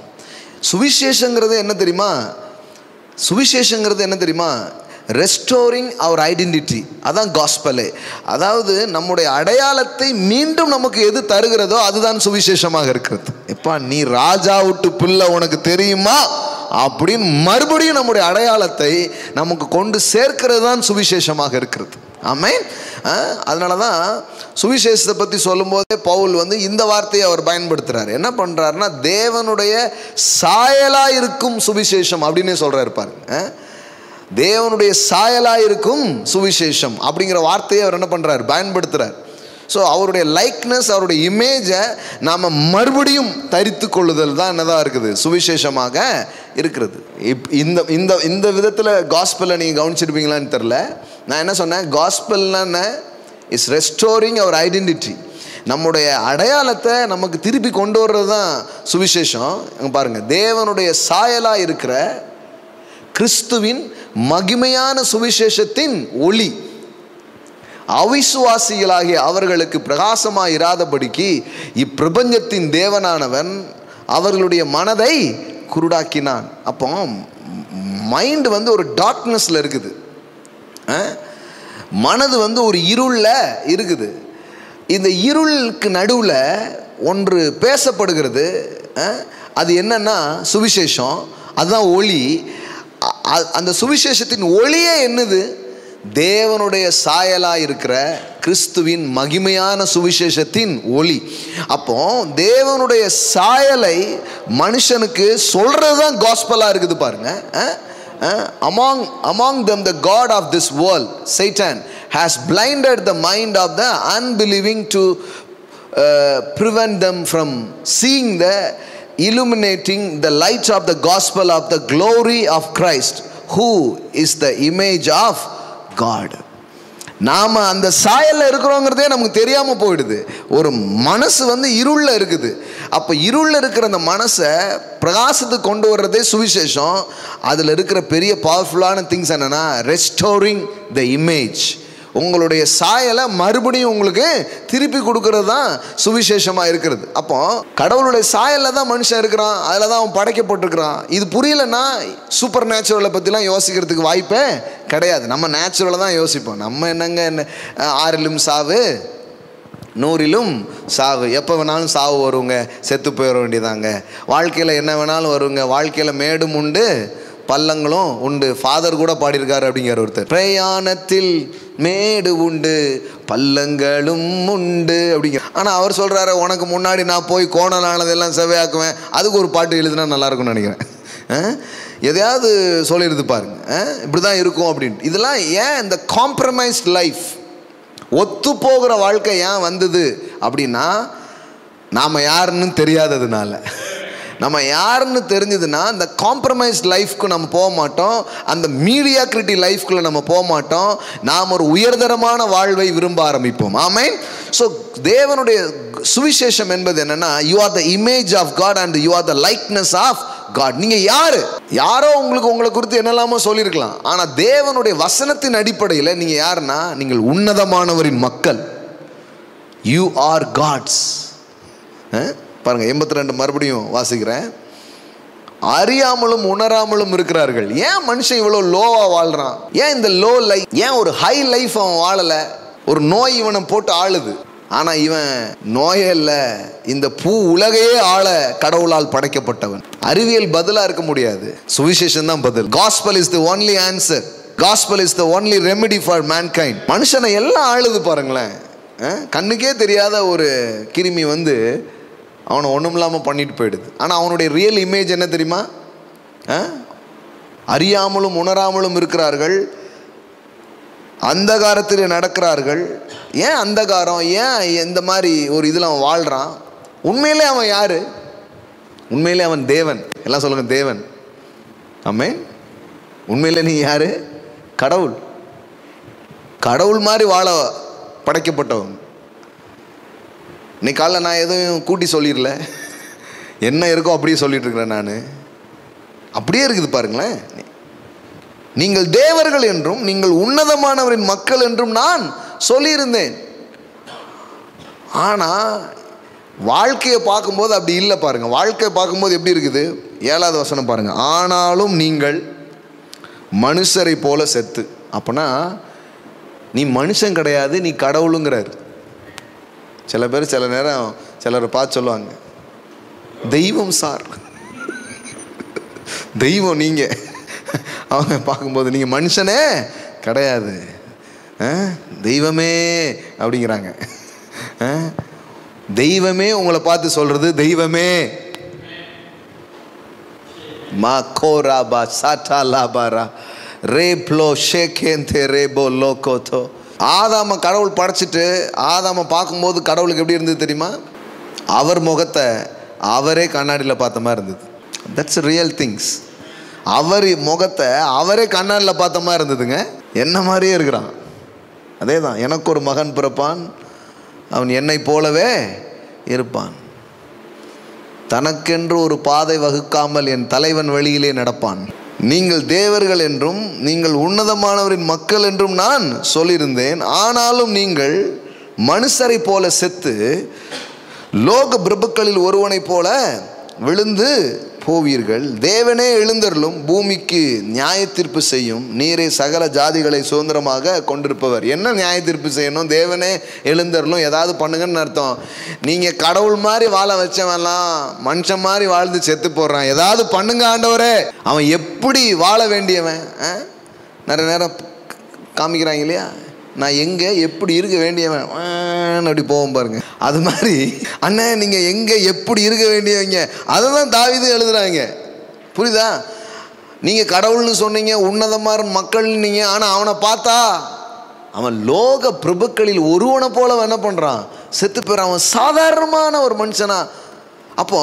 சுவிசேஷங்கிறது என்ன தெரியுமா? சுவிசேஷங்கிறது என்ன தெரியுமா? Restoring our identity. அதான் காஸ்பலே. அதாவது நம்முடைய அடையாளத்தை மீண்டும் நமக்கு எது தருகிறதோ அதுதான் சுவிசேஷமாக இருக்கிறது. எப்பா நீ ராஜா விட்டு பிள்ளை உனக்கு தெரியுமா அப்படின்னு மறுபடியும் நம்முடைய அடையாளத்தை நமக்கு கொண்டு சேர்க்கிறது தான் சுவிசேஷமாக இருக்கிறது. ஆமென். அதனால தான் சுவிசேஷத்தை பற்றி சொல்லும்போதே பவுல் இந்த வார்த்தையை அவர் பயன்படுத்துகிறார். என்ன பண்ணுறாருன்னா, தேவனுடைய சாயலாக இருக்கும் சுவிசேஷம் அப்படின்னு சொல்கிறார் பாருங்க. தேவனுடைய சாயலாக இருக்கும் சுவிசேஷம் அப்படிங்கிற வார்த்தையை அவர் என்ன பண்ணுறார், பயன்படுத்துகிறார். ஸோ அவருடைய லைக்னஸ், அவருடைய இமேஜை நாம் மறுபடியும் தரித்து கொள்ளுதல் தான் என்னதான் இருக்குது, சுவிசேஷமாக இருக்கிறது. இந்த இந்த இந்த விதத்தில் காஸ்பெல்லை நீங்கள் கவனிச்சிருப்பீங்களான்னு தெரில. நான் என்ன சொன்னேன், காஸ்பெல்னா இஸ் ரெஸ்டோரிங் அவர் ஐடென்டிட்டி. நம்முடைய அடையாளத்தை நமக்கு திருப்பி கொண்டு வர்றது தான் சுவிசேஷம். பாருங்கள், தேவனுடைய சாயலாக இருக்கிற கிறிஸ்துவின் மகிமையான சுவிசேஷத்தின் ஒளி அவிசுவாசிகளாகிய அவர்களுக்கு பிரகாசமாக இராதபடிக்கு இப்பிரபஞ்சத்தின் தேவனானவன் அவர்களுடைய மனதை குருடாக்கினான். அப்போ மைண்டு ஒரு டார்க்னஸில் இருக்குது, மனது ஒரு இருளில் இருக்குது. இந்த இருளுக்கு நடுவில் ஒன்று பேசப்படுகிறது. அது என்னன்னா சுவிசேஷம், அதுதான் ஒளி. அந்த சுவிசேஷத்தின் ஒளியே என்னது, தேவனுடைய சாயலாக இருக்கிற கிறிஸ்துவின் மகிமையான சுவிசேஷத்தின் ஒளி. அப்போ தேவனுடைய சாயலை மனுஷனுக்கு சொல்றது தான் காஸ்பலா இருக்குது பாருங்க. among them the god of this world Satan has blinded the mind of the unbelieving to prevent them from seeing the illuminating the light of the gospel of the glory of Christ who is the image of God. நாம அந்த சாயல்ல இருக்கிறோங்கிறதே நமக்கு தெரியாம போயிடுது. ஒரு மனசு இருள்ல இருக்குது. அப்ப இருள்ல இருக்கிற அந்த மனசை பிரகாசத்துக்கு கொண்டு வர்றதே சுவிசேஷம். அதுல இருக்கிற பெரிய பவர்ஃபுல்லான திங்ஸ் என்னன்னா, ரெஸ்டோரிங் த இமேஜ். உங்களுடைய சாயலை மறுபடியும் உங்களுக்கு திருப்பி கொடுக்கறது தான் சுவிசேஷமாக இருக்கிறது. அப்போ கடவுளுடைய சாயலில் தான் மனுஷன் இருக்கிறான், அதில் தான் அவன் படைக்கப்பட்டிருக்கிறான். இது புரியலன்னா சூப்பர் நேச்சுரலை பற்றிலாம் யோசிக்கிறதுக்கு வாய்ப்பே கிடையாது. நம்ம நேச்சுரலை தான் யோசிப்போம். நம்ம என்னங்க 6 சாவு 100லும் சாவு. எப்போ வேணாலும் சாவு வருங்க, செத்து போயிட வேண்டியதாங்க. வாழ்க்கையில் என்ன வேணாலும் வருங்க. வாழ்க்கையில் மேடும் உண்டு பள்ளங்களும் உண்டு. ஃபாதர் கூட பாடியிருக்காரு அப்படிங்கிற ஒருத்தர், பிரயாணத்தில் மேடு உண்டு பள்ளங்களும் உண்டு அப்படிங்கிற. ஆனால் அவர் சொல்கிறாரு, உனக்கு முன்னாடி நான் போய் கோணலானதெல்லாம் செவ்வையாக்குவேன். அதுக்கு ஒரு பாட்டு எழுதுனா நல்லாயிருக்கும்னு நினைக்கிறேன். எதையாவது சொல்லிடுது பாருங்க, இப்படி தான் இருக்கும் அப்படின்ட்டு. இதெல்லாம் ஏன் இந்த காம்ப்ரமைஸ்ட் லைஃப், ஒத்து போகிற வாழ்க்கை ஏன் வந்தது அப்படின்னா, நாம் யாருன்னு தெரியாததுனால. நம்ம யாருன்னு தெரிஞ்சதுன்னா அந்த காம்ப்ரமைஸ்ட் லைஃப்க்கு நம்ம போக மாட்டோம், அந்த மீடியாக்ரிட்டி லைஃப்குள்ளே நம்ம போக மாட்டோம். நாம் ஒரு உயர்தரமான வாழ்வை விரும்ப ஆரம்பிப்போம். ஆமென். ஸோ தேவனுடைய சுவிசேஷம் என்பது என்னன்னா, you are the image of God and you are the likeness of God. நீங்கள் யாரோ உங்களை குறித்து என்னெல்லாமோ சொல்லியிருக்கலாம், ஆனால் தேவனுடைய வசனத்தின் அடிப்படையில் நீங்கள் யாருன்னா, நீங்கள் உன்னதமானவரின் மக்கள். You are gods. பாருங்க 82 மறுபடியும் வாசிக்கிறேன். அறியாமலும் உணராமலும் இருக்கிறார்கள். ஏன் மனுஷன் இவ்வளோ லோவா வாழ்றான்? ஏன் இந்த லோ லைஃப், ஏன் ஒரு ஹை லைஃப் அவன் வாழலை? ஒரு நோய் இவனை போட்டு ஆளுது. ஆனால் இவன் நோயே இல்லை, இந்த பூ உலகையே ஆள கடவுளால் படைக்கப்பட்டவன். அறிவியல் பதிலாக இருக்க முடியாது, சுவிசேஷம் தான் பதில். Gospel is the only answer. Gospel is the only remedy for mankind. மனுஷனை எல்லாம் ஆளுது பாருங்களேன். கண்ணுக்கே தெரியாத ஒரு கிருமி வந்து அவனை ஒன்றும் இல்லாமல் பண்ணிட்டு போயிடுது. ஆனால் அவனுடைய ரியல் இமேஜ் என்ன தெரியுமா? அறியாமலும் உணராமலும் இருக்கிறார்கள், அந்தகாரத்தில் நடக்கிறார்கள். ஏன் அந்தகாரம்? ஏன் இந்த மாதிரி ஒரு இதில் அவன் வாழ்கிறான்? உண்மையிலே அவன் யார்? உண்மையிலே அவன் தேவன். எல்லாம் சொல்லுங்க, தேவன். ஆமென். உண்மையிலே நீ யார்? கடவுள். கடவுள் மாதிரி வாழ படைக்கப்பட்டவன். இன்னைக்கு காலைல நான் எதுவும் கூட்டி சொல்லிடல, என்ன இருக்கோ அப்படியே சொல்லிட்டு இருக்கிறேன். நான் அப்படியே இருக்குது பாருங்களேன். நீங்கள் தேவர்கள் என்றும் நீங்கள் உன்னதமானவரின் மக்கள் என்றும் நான் சொல்லியிருந்தேன். ஆனால் வாழ்க்கையை பார்க்கும்போது அப்படி இல்லை பாருங்க. வாழ்க்கையை பார்க்கும்போது எப்படி இருக்குது? 7வது வசனம் பாருங்க. ஆனாலும் நீங்கள் மனுஷரை போல செத்து. அப்பனா நீ மனுஷன் கிடையாது, நீ கடவுளுங்கிறார். சில பேர் சில நேரம் சிலரை பார்த்து சொல்லுவாங்க, தெய்வம் சார், தெய்வம் நீங்கள். அவங்க பார்க்கும்போது நீங்கள் மனுஷனே கிடையாது, தெய்வமே அப்படிங்கிறாங்க. தெய்வமே உங்களை பார்த்து சொல்றது, தெய்வமே. மா கோராபா சாட்டா லாபாரா ரேப்லோ ஷேகேந்தே ரேபோ லோகோதோ. ஆதாம கடவுள் படைச்சிட்டு ஆதாம பார்க்கும்போது கடவுளுக்கு எப்படி இருந்தது தெரியுமா? அவர் முகத்தை அவரே கண்ணாடியில் பார்த்த மாதிரி இருந்தது. That's real things. அவர் முகத்தை அவரே கண்ணாடியில் பார்த்த மாதிரி இருந்ததுங்க. என்ன மாதிரியே இருக்கிறான். அதே தான், எனக்கு ஒரு மகன் பிறப்பான், அவன் என்னை போலவே இருப்பான், தனக்கென்று ஒரு பாதை வகுக்காமல் என் தலைவன் வழியிலே நடப்பான். நீங்கள் தேவர்கள் என்றும் நீங்கள் உன்னதமானவரின் மக்கள் என்றும் நான் சொல்லியிருந்தேன். ஆனாலும் நீங்கள் மனுஷரை போல செத்து லோக பிரபுக்களில் ஒருவனை போல விழுந்து போவீர்கள். தேவனே எழுந்தருளும், பூமிக்கு நியாய தீர்ப்பு செய்யும். நீரே சகல ஜாதிகளை சுதந்திரமாக கொண்டிருப்பவர். என்ன நியாய தீர்ப்பு செய்யணும்? தேவனே எழுந்தருளும், ஏதாவது பண்ணுங்கன்னு அர்த்தம். நீங்கள் கடவுள் மாதிரி வாழ வச்சவன்லாம் மனுஷன் மாதிரி வாழ்ந்து செத்து போடுறான், ஏதாவது பண்ணுங்க ஆண்டவரே. அவன் எப்படி வாழ வேண்டியவன் நிறைய நேரம் காமிக்கிறாங்க இல்லையா? நான் எங்கே எப்படி இருக்க வேண்டியவன் அப்படி போவோம் பாருங்க. அது மாதிரி அண்ணன் நீங்கள் எங்கே எப்படி இருக்க வேண்டியவங்க, அதை தான் தாவீது எழுதுறாங்க. புரியுதா? நீங்கள் கடவுள்னு சொன்னீங்க, உன்னதமான மக்கள்னீங்க, ஆனால் அவனை பார்த்தா அவன் லோக பிரபுக்களில் ஒருவனை போல என்ன பண்ணுறான்? செத்து போயிறான். அவன் சாதாரணமான ஒரு மனுஷனா. அப்போ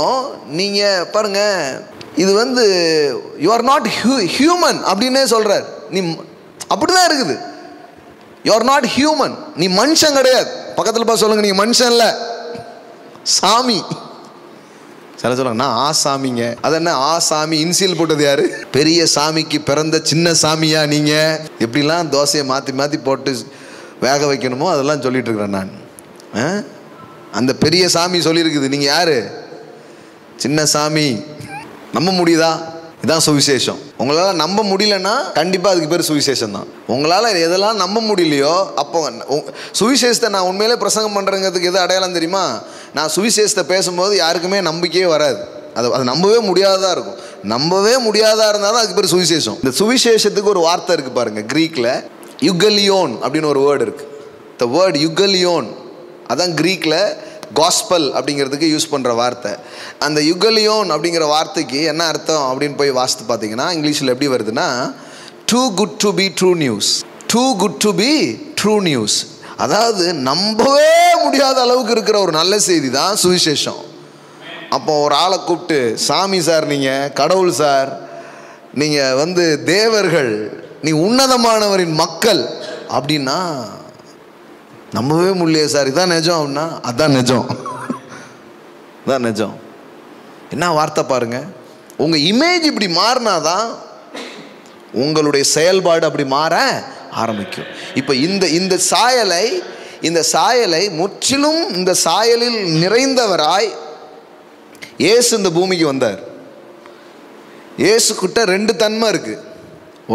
நீங்கள் பாருங்க, இது வந்து யூ ஆர் நாட் ஹியூமன் அப்படின்னே சொல்கிறார். நீ அப்படி தான் இருக்குது. யூ ஆர் நாட் ஹியூமன், நீ மனுஷன் கிடையாது. பக்கத்தில் பார்த்து சொல்லுங்க, நீங்கள் மனுஷன் இல்லை, சாமி. சில சொல்லுங்க, நான் ஆசாமிங்க. அது என்ன ஆசாமி? இன்சியல் போட்டது யாரு? பெரிய சாமிக்கு பிறந்த சின்ன சாமியா நீங்க? எப்படிலாம் தோசையை மாற்றி மாற்றி போட்டு வேக வைக்கணுமோ அதெல்லாம் சொல்லிட்டு இருக்கிறேன் நான். அந்த பெரிய சாமி சொல்லியிருக்குது, நீங்கள் யாரு? சின்ன சாமி. நம்ப முடியுதா? இதான் சுவிசேஷம். உங்களால் நம்ப முடியலன்னா கண்டிப்பாக அதுக்கு பேர் சுவிசேஷம் தான். உங்களால் எதெல்லாம் நம்ப முடியலையோ அப்போ சுவிசேஷத்தை நான் உண்மையிலே பிரசங்கம் பண்ணுறங்கிறதுக்கு எது அடையாளம் தெரியுமா? நான் சுவிசேஷத்தை பேசும்போது யாருக்குமே நம்பிக்கையே வராது. அது நம்பவே முடியாததாக இருக்கும். நம்பவே முடியாதா இருந்தால் தான் அதுக்கு பேர் சுவிசேஷம். இந்த சுவிசேஷத்துக்கு ஒரு வார்த்தை இருக்குது பாருங்கள். க்ரீக்கில் யுகலியோன் அப்படின்னு ஒரு வேர்டு இருக்குது. த வேர்ட் யுகலியோன் அதான் க்ரீக்கில் காஸ்பல் அப்படிங்கிறதுக்கு யூஸ் பண்ணுற வார்த்தை. அந்த யுகலியோன் அப்படிங்கிற வார்த்தைக்கு என்ன அர்த்தம் அப்படின்னு போய் வாசித்து பார்த்தீங்கன்னா இங்கிலீஷில் எப்படி வருதுன்னா, too good to be true news. Too good to be true news. அதாவது நம்பவே முடியாத அளவுக்கு இருக்கிற ஒரு நல்ல செய்தி தான் சுவிசேஷம். அப்போ ஒரு ஆளை கூப்பிட்டு, சாமி சார், நீங்கள் கடவுள் சார், நீங்கள் தேவர்கள், நீ உன்னதமானவரின் மக்கள் அப்படின்னா நம்பவே முடியலையே சார், இதான் நிஜம் அப்படின்னா அதான் நிஜம். அதான் நிஜம். என்ன வார்த்தை பாருங்க. உங்கள் இமேஜ் இப்படி மாறினாதான் உங்களுடைய செயல்பாடு அப்படி மாற ஆரம்பிக்கும். இப்போ இந்த சாயலை முற்றிலும் இந்த சாயலில் நிறைந்தவராய் இயேசு இந்த பூமிக்கு வந்தார். இயேசு கிட்ட 2 தன்மை இருக்கு.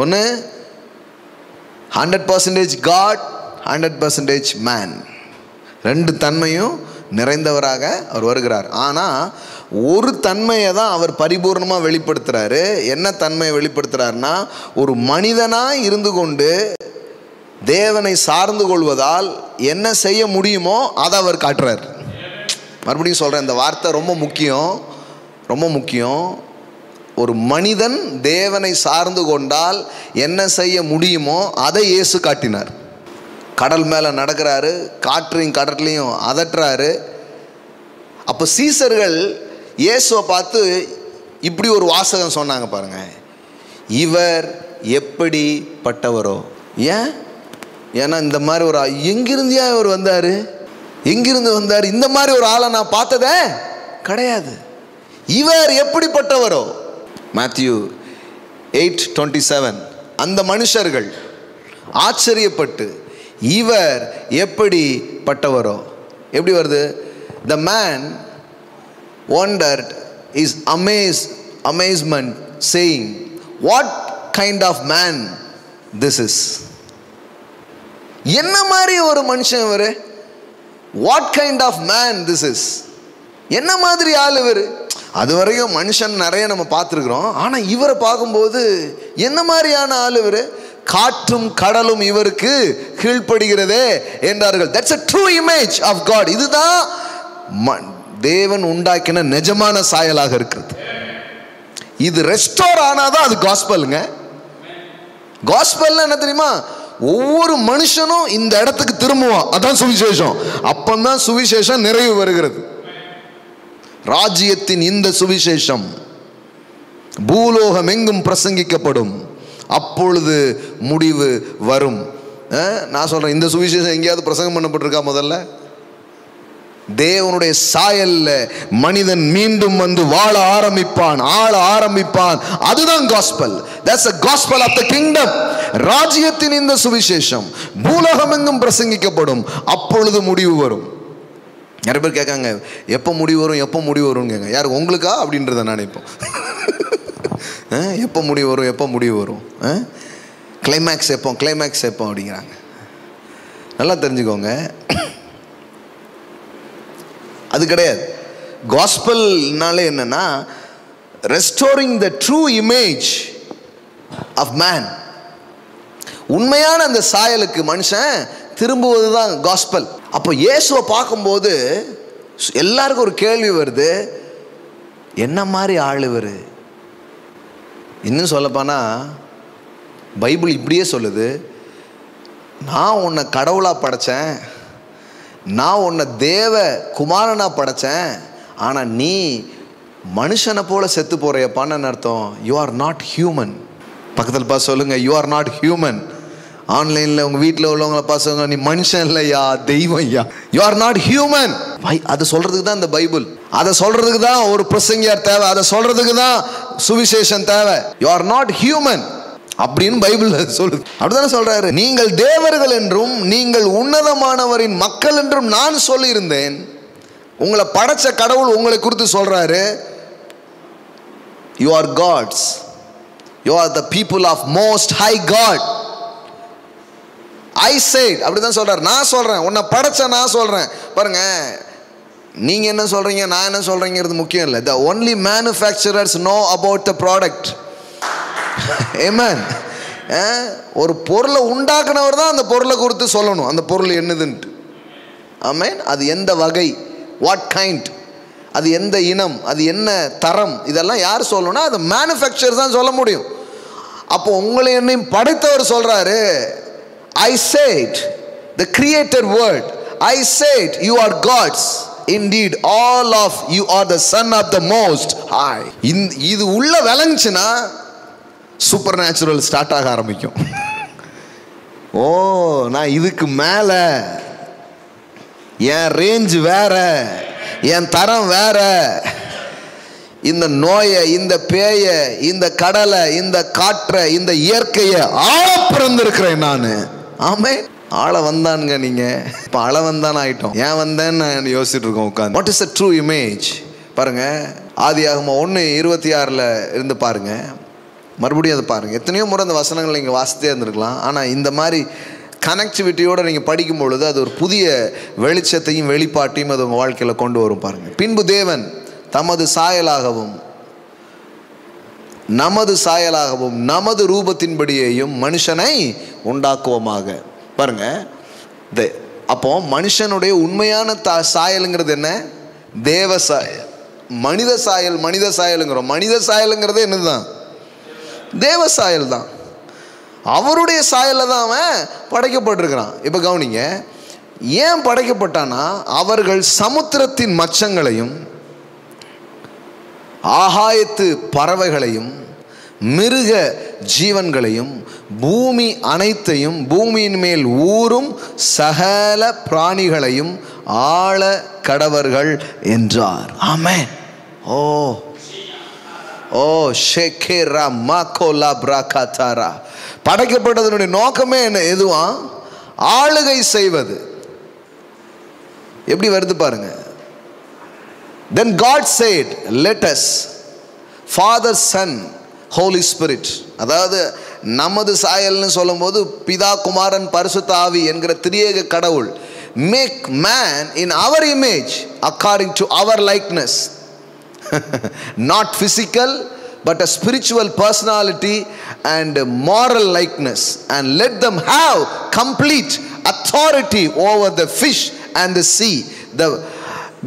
ஒன்று 100% காட், 100% மேன். 2 தன்மையும் நிறைந்தவராக அவர் வருகிறார். ஆனால் ஒரு தன்மையை தான் அவர் பரிபூர்ணமாக வெளிப்படுத்துகிறாரு. என்ன தன்மையை வெளிப்படுத்துகிறாருன்னா, ஒரு மனிதனாக இருந்து கொண்டு தேவனை சார்ந்து கொள்வதால் என்ன செய்ய முடியுமோ அதை அவர் காட்டுறார். மறுபடியும் சொல்கிறேன், இந்த வார்த்தை ரொம்ப முக்கியம், ரொம்ப முக்கியம். ஒரு மனிதன் தேவனை சார்ந்து கொண்டால் என்ன செய்ய முடியுமோ அதை இயேசு காட்டினார். கடல் மேலே நடக்கிறாரு, காற்றையும் கடற்லையும் அதட்டுறாரு. அப்போ சீசர்கள் இயேசுவை பார்த்து இப்படி ஒரு வாசகம் சொன்னாங்க பாருங்க, இவர் எப்படிப்பட்டவரோ. ஏன்னா இந்த மாதிரி ஒரு எங்கிருந்தியா இவர் வந்தார், எங்கிருந்து வந்தார், இந்த மாதிரி ஒரு ஆளை நான் பார்த்ததே கிடையாது, இவர் எப்படிப்பட்டவரோ. மேத்யூ 8:27. அந்த மனுஷர்கள் ஆச்சரியப்பட்டு இவர் எப்படிப்பட்டவரோ. எப்படி வருது? The man wondered his amazement saying, what kind of man this is. என்ன மாதிரி ஒரு மனுஷன் இவர்? What kind of man this is. என்ன மாதிரி ஆள் இவர்? அது வரைக்கும் மனுஷன் நிறைய நம்ம பார்த்துருக்குறோம். ஆனால் இவரை பார்க்கும்போது என்ன மாதிரியான ஆள் இவர்? காற்றும் கடலும் இவருக்கு கீழ்ப்படுகிறதே என்றார்கள். That's a true image of God. இதுதான் தேவன் உண்டாக்கின நிஜமான சாயலாக இருக்கிறது. இது ரெஸ்டோர் ஆனாதான் அது காஸ்பலுங்க. காஸ்பல் என்ன தெரியுமா? ஒவ்வொரு மனுஷனும் இந்த இடத்துக்கு திரும்புவான். அதான் சுவிசேஷம். அப்பந்தான் சுவிசேஷம் நிறைவு வருகிறது. ராஜ்யத்தின் இந்த சுவிசேஷம் பூலோகம் எங்கும் பிரசங்கிக்கப்படும், அப்பொழுது முடிவு வரும். நான் சொல்றேன், இந்த சுவிசேஷம் எங்கேயாவது பிரசங்கம் பண்ணப்பட்டிருக்கா? முதல்ல தேவனுடைய சாயல்ல மனிதன் மீண்டும் வாழ ஆரம்பிப்பான், ஆள ஆரம்பிப்பான். அதுதான் gospel. That's the gospel of the kingdom. ராஜ்யத்தின் இந்த சுவிசேஷம் பூலோகம் எங்கும் பிரசங்கிக்கப்படும், அப்பொழுது முடிவு வரும். நிறைய பேர் கேட்காங்க, எப்போ முடிவு வரும், எப்போ முடிவு வரும் கேட்க. யாரு உங்களுக்கா அப்படின்றத நான் இப்போ எப்போ முடிவு வரும், எப்போ முடிவு வரும், கிளைமேக்ஸ் எப்போ, கிளைமேக்ஸ் எப்போ அப்படிங்கிறாங்க. நல்லா தெரிஞ்சுக்கோங்க, அது கிடையாது. காஸ்பல்னாலே என்னன்னா, restoring the true image of man. உண்மையான அந்த சாயலுக்கு மனுஷன் திரும்புவது தான் காஸ்பல். அப்போ இயேசுவை பார்க்கும்போது எல்லாருக்கும் ஒரு கேள்வி வருது, என்ன மாதிரி ஆள் இவர்? இன்னும் சொல்லப்போனா பைபிள் இப்படியே சொல்லுது, நான் உன்னை கடவுளாக படைத்தேன், நான் உன்னை தேவ குமாரனாக படைத்தேன், ஆனால் நீ மனுஷனை போல செத்து போறியப்பான்னு அர்த்தம். You are not human. பக்கத்தில் பார்த்து சொல்லுங்க, யூ ஆர் நாட் ஹியூமன். ஆன்லைனில் உங்கள் வீட்டில் உள்ளவங்களை பார்த்து, நீ மனுஷன் இல்லையா, தெய்வம் ஐயா. You are not human. அதை சொல்றதுக்கு தான் இந்த பைபிள், அதை சொல்றதுக்கு தான் ஒரு பிரசங்கியார் தேவை, அதை சொல்றதுக்கு தான் சுவிசேஷம் தேவை. யூ ஆர் நாட் ஹியூமன் அப்படின்னு பைபிள் சொல்லுது. அப்படித்தானே சொல்றாரு, நீங்கள் தேவர்கள் என்றும் நீங்கள் உன்னதமானவரின் மக்கள் என்றும் நான் சொல்லியிருந்தேன். உங்களை படைச்ச கடவுள் உங்களை குறித்து சொல்றாரு, you are gods. You are the people of most high God. I said, அப்படிதான் சொல்றார். நான் சொல்றேன், உன்னை படைச்ச நான் சொல்றேன். பாருங்க, நீங்க என்ன சொல்றீங்க நான் என்ன சொல்றேங்கிறது முக்கியம் இல்லை. The only manufacturers know about the product. Amen. ஒரு பொருளை உண்டாக்குனவர் தான் அந்த பொருளை குறித்து சொல்லணும், அந்த பொருள் என்னதுன்ட்டு. ஆமென். அது எந்த வகை, வாட் கைண்ட், அது எந்த இனம், அது என்ன தரம், இதெல்லாம் யார் சொல்லணும்னா அது மேனுஃபேக்சர் தான் சொல்ல முடியும். அப்போ உங்களை என்னையும் படைத்தவர் சொல்றாரு, I said, the created word, I said you are gods. Indeed, all of you are the son of the most high. இது உள்ள விளங்குச்சுன்னா சூப்பர் நேச்சுரல் ஸ்டார்ட் ஆக ஆரம்பிக்கும். ஓ, நான் இதுக்கு மேல, என் ரேஞ்ச் வேற, என் தரம் வேற. இந்த நோயை, இந்த பேயை, இந்த கடலை, இந்த காற்றை, இந்த இயற்கையை ஆள பிறந்திருக்கிறேன் நான். ஆமே, ஆள வந்தானுங்க. நீங்க இப்ப ஆள வந்தான் ஆயிட்டோம். ஏன் வந்தேன்னு யோசிச்சுட்டு இருக்கோம் உட்காந்து. What is a true image? பாருங்க, ஆதியாகமம் 1:26 இருந்து பாருங்க, மறுபடியும் அதை பாருங்க. எத்தனையோ முறை அந்த வசனங்கள் நீங்க வாசித்தே இருந்திருக்கலாம். ஆனா இந்த மாதிரி கனெக்டிவிட்டியோடு நீங்கள் படிக்கும் பொழுது அது ஒரு புதிய வெளிச்சத்தையும் வெளிப்பாட்டையும் அது உங்கள் வாழ்க்கையில் கொண்டு வரும். பாருங்க, பின்பு தேவன் தமது சாயலாகவும் நமது ரூபத்தின்படியேயும் மனுஷனை உண்டாக்குவோமாக. பாருங்க, அப்போ மனுஷனுடைய உண்மையான சாயலுங்கிறது என்ன? தேவ சாயல். மனித சாயலுங்கிறோம். மனித சாயலுங்கிறது என்னதுதான்? தேவ சாயல் தான். அவருடைய சாயலில் தான் அவன் படைக்கப்பட்டிருக்கிறான். இப்போ கவனிங்க, ஏன் படைக்கப்பட்டானா, அவர்கள் சமுத்திரத்தின் மச்சங்களையும் ஆகாயத்து பறவைகளையும் மிருக ஜீவன்களையும் பூமி அனைத்தையும் பூமியின் மேல் ஊறும் சகல பிராணிகளையும் ஆள கடவர்கள் என்றார். ஆமென். ஓ ஓ ஷேகேரா மாகோலா பிராகாதாரா. படைக்கப்பட்டதனுடைய நோக்கமே என்ன? எதுவா? ஆளுகை செய்வது. எப்படி வருது பாருங்க. Then God said, let us, Father, Son, Holy Spirit. அதாவது நமது சாயல்னு சொல்லும் போது பிதா, குமாரன், பரிசுத்த ஆவி என்கிற திரியேக கடவுள், make man in our image according to our likeness. Not physical but a spiritual personality and moral likeness, and let them have complete authority over the fish and the sea,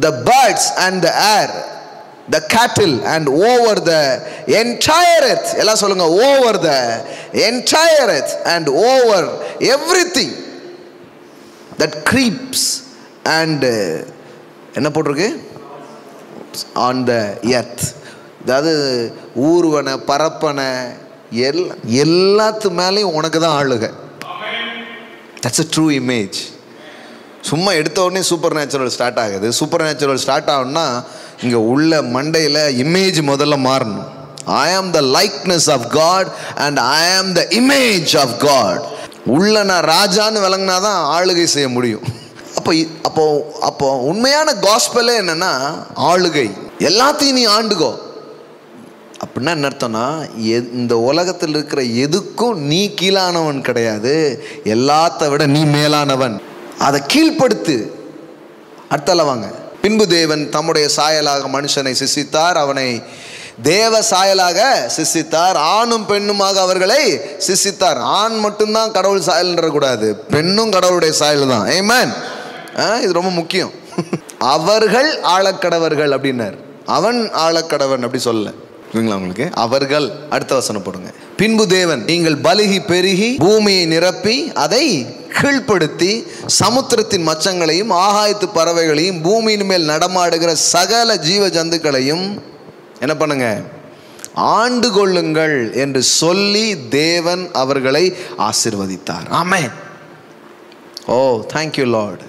the birds and the air, the cattle, and over the entire earth. ella solunga, over the entire earth and over everything that creeps and enna potrukku on the earth. அதாவது ஊர்வன பரப்பன எல்லாத்து மேலேயும் உனக்கு தான் ஆளுக. That's a true image. சும்மா எடுத்த உடனே சூப்பர் நேச்சுரல் ஸ்டார்ட் ஆகுது. சூப்பர் நேச்சுரல் ஸ்டார்ட் ஆகும்னா இங்கே உள்ள மண்டையில் இமேஜ் முதல்ல மாறணும். I am the likeness of God and I am the image of God. உள்ள நான் ராஜான்னு விளங்கினாதான் ஆளுகை செய்ய முடியும். அப்போ உண்மையான காஸ்பலே என்னன்னா ஆளுகை. எல்லாத்தையும் நீ ஆண்டுகோ அப்படின்னா என்ன அர்த்தம்னா, இந்த உலகத்தில் இருக்கிற எதுக்கும் நீ கீழானவன் கிடையாது, எல்லாத்த விட நீ மேலானவன். அதை கீழ்ப்படுத்து. அடுத்தால வாங்க. பின்பு தேவன் தம்முடைய சாயலாக மனுஷனை சிருஷ்டித்தார், அவனை தேவ சாயலாக சிருஷ்டித்தார், ஆணும் பெண்ணுமாக அவர்களை சிருஷ்டித்தார். ஆண் மட்டும்தான் கடவுள் சாயல்ன்ற கூடாது, பெண்ணும் கடவுளுடைய சாயல் தான். ஆமென். இது ரொம்ப முக்கியம். அவர்கள் ஆளக்கடவர்கள் அப்படின்னார், அவன் ஆளக்கடவன் அப்படி சொல்லல. உங்களுக்கு அவர்கள். அடுத்த வசனம் போடுங்க. பின்பு தேவன், நீங்கள் பலுகி பெருகி பூமியை நிரப்பி அதை கீழ்ப்படுத்தி சமுத்திரத்தின் மச்சங்களையும் ஆகாயத்து பறவைகளையும் பூமியின் மேல் நடமாடுகிற சகல ஜீவ ஜந்துக்களையும் என்ன பண்ணுங்க, ஆண்டு கொள்ளுங்கள் என்று சொல்லி தேவன் அவர்களை ஆசீர்வதித்தார். ஆமென். ஓ, thank you Lord.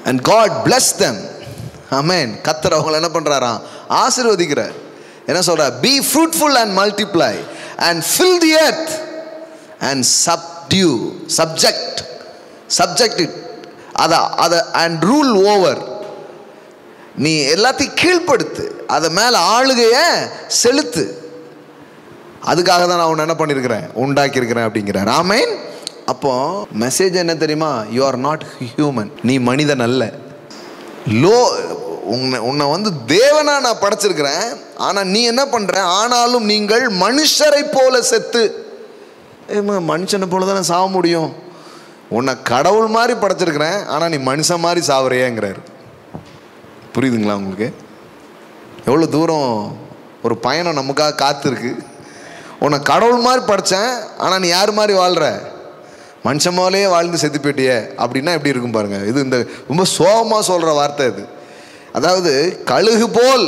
And God blessed them. ஆமென். கர்த்தர் அவங்களை என்ன பண்றாராம்? ஆசீர்வதிக்கிறார். என்ன சொல்றார்? Be fruitful and multiply and fill the earth and subject it and rule over. நீ எல்லாத்தையும் கீழ்ப்படுத்து, அதை மேல ஆளுகைய செலுத்து. அதுக்காக தான் நான் உன்னை என்ன பண்ணியிருக்கிறேன், உண்டாக்கியிருக்கிறேன் அப்படிங்கிறார். ஆமென். அப்போ மெசேஜ் என்ன தெரியுமா? You are not human. நீ மனிதன் அல்ல. உன்னை வந்து தேவனா நான் படைச்சிருக்கிறேன். ஆனா நீ என்ன பண்ற? ஆனாலும் நீங்கள் மனுஷரை போல செத்து. மனுஷனை போல தானே சாக முடியும். உன்னை கடவுள் மாதிரி படைச்சிருக்கிறேன், ஆனா நீ மனுஷன் மாதிரி சாவறையேங்கிறாரு. புரியுதுங்களா உங்களுக்கு? எவ்வளோ தூரம் ஒரு பயணம் நமக்காக காத்திருக்கு. உன்னை கடவுள் மாதிரி படைச்சேன், ஆனால் நீ யார் மாதிரி வாழ்கிற? மனுஷன் போலேயே வாழ்ந்து செத்து போயிட்டியே அப்படின்னா எப்படி இருக்கும் பாருங்க. இது இந்த ரொம்ப சோகமாக சொல்கிற வார்த்தை இது. அதாவது கழுகு போல்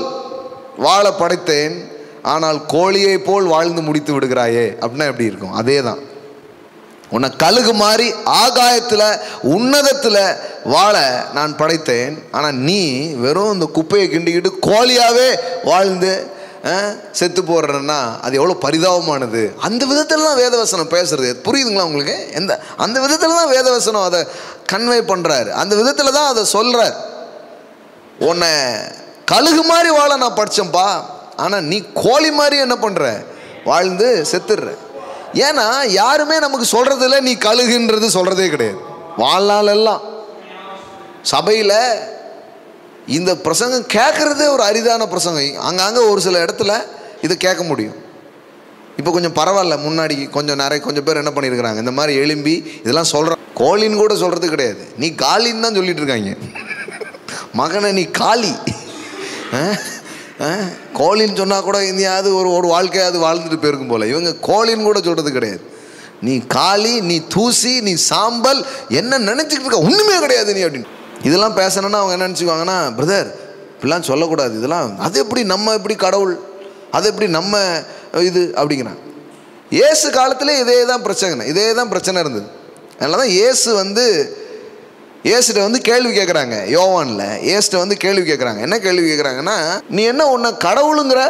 வாழ படைத்தேன், ஆனால் கோழியை போல் வாழ்ந்து முடித்து விடுகிறாயே அப்படின்னா எப்படி இருக்கும்? அதே தான். உன்னை கழுகு மாதிரி ஆகாயத்தில் உன்னதத்தில் வாழ நான் படைத்தேன், ஆனால் நீ வெறும் இந்த குப்பையை கிண்டிக்கிட்டு கோழியாகவே வாழ்ந்து செத்து போடுறேன்னா அது எவ்வளோ பரிதாபமானது. அந்த விதத்தில் தான் வேதவசனம் பேசுறது. புரியுதுங்களா உங்களுக்கு? அந்த விதத்தில் தான் வேதவசனம் அதை கன்வே பண்ணுறாரு. அந்த விதத்தில் தான் அதை சொல்கிறார். உன்னை கழுகு மாதிரி வாழ நான் படித்தேன்ப்பா, ஆனால் நீ கோழி மாதிரி என்ன பண்ணுற? வாழ்ந்து செத்துடுற. ஏன்னா யாருமே நமக்கு சொல்கிறதில்ல நீ கழுகுன்றது சொல்கிறதே கிடையாது. வாழ்நாளெல்லாம் சபையில் இந்த பிரசங்கம் கேட்குறதே ஒரு அரிதான பிரசங்கம். அங்கங்கே ஒரு சில இடத்துல இதை கேட்க முடியும். இப்போ கொஞ்சம் பரவாயில்ல, முன்னாடி கொஞ்சம் பேர் என்ன பண்ணியிருக்கிறாங்க, இந்த மாதிரி எழும்பி இதெல்லாம் சொல்கிறாங்க. கோழின்னு கூட சொல்கிறது கிடையாது, நீ காலின்னு தான் சொல்லிட்டு இருக்காங்க. மகனை நீ காளி, கோழின்னு சொன்னால் கூட இந்தியாவது ஒரு வாழ்க்கையாவது வாழ்ந்துட்டு போயிருக்கும் போல். இவங்க கோழின்னு கூட சொல்கிறது கிடையாது. நீ காளி, நீ தூசி, நீ சாம்பல், என்ன நினச்சிக்கிட்டு இருக்க, ஒன்றுமே கிடையாது நீ அப்படின்னு. இதெல்லாம் பேசணுன்னா அவங்க என்ன நினச்சிக்குவாங்கன்னா, பிரதர் இப்படிலாம் சொல்லக்கூடாது, இதெல்லாம் அது எப்படி நம்ம எப்படி கடவுள், அது எப்படி நம்ம இது அப்படிங்கிறாங்க. இயேசு காலத்திலே இதே தான் பிரச்சனை இருந்தது. அதனால தான் இயேசுகிட்ட வந்து கேள்வி கேட்குறாங்க. யோவானில் இயேசுகிட்ட வந்து கேள்வி கேட்குறாங்க. என்ன கேள்வி கேட்குறாங்கன்னா, நீ என்ன உன்னை கடவுளுங்கிற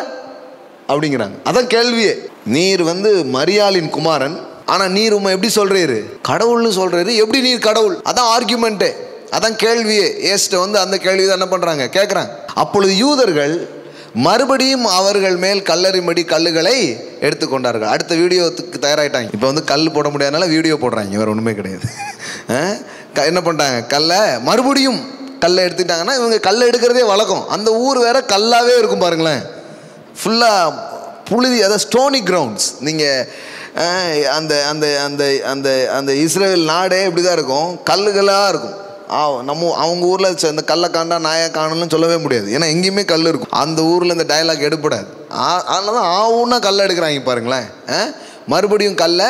அப்படிங்கிறாங்க. அதான் கேள்வியே. நீர் வந்து மரியாளின் குமாரன், ஆனால் நீர் உண்மை எப்படி சொல்கிறீரு? கடவுள்னு சொல்கிறீரு, எப்படி நீர் கடவுள்? அதான் ஆர்கியூமெண்ட்டே, அதான் கேள்வியே. இயேசுகிட்ட வந்து அந்த கேள்வி தான் என்ன பண்ணுறாங்க, கேட்குறாங்க. அப்பொழுது யூதர்கள் மறுபடியும் அவர்கள் மேல் கல்லறிமடி கல்லுகளை எடுத்துக்கொண்டார்கள். அடுத்த வீடியோத்துக்கு தயாராகிட்டாங்க. இப்போ வந்து கல் போட முடியாதனால வீடியோ போடுறாங்க, வேறு ஒன்றுமே கிடையாது. என்ன பண்ணிட்டாங்க, மறுபடியும் கல்லை எடுத்துட்டாங்கன்னா, இவங்க கல்லை எடுக்கிறதே வழக்கம். அந்த ஊர் வேற கல்லாவே இருக்கும் பாருங்களேன், ஃபுல்லாக புழுதி, அதாவது ஸ்டோனி கிரவுண்ட்ஸ். நீங்கள் அந்த அந்த அந்த அந்த அந்த இஸ்ரேல் நாடே இப்படி தான் இருக்கும், கல்லுகளாக இருக்கும். அவங்க ஊரில் இந்த கல்லை காண்டா நாயை காணணும்னு சொல்லவே முடியாது, ஏன்னா எங்கேயுமே கல் இருக்கும். அந்த ஊரில் இந்த டயலாக் எடுப்படாது. அதனால தான் ஆவுன்னா கல்லை எடுக்கிறாங்க பாருங்களேன். மறுபடியும் கல்லை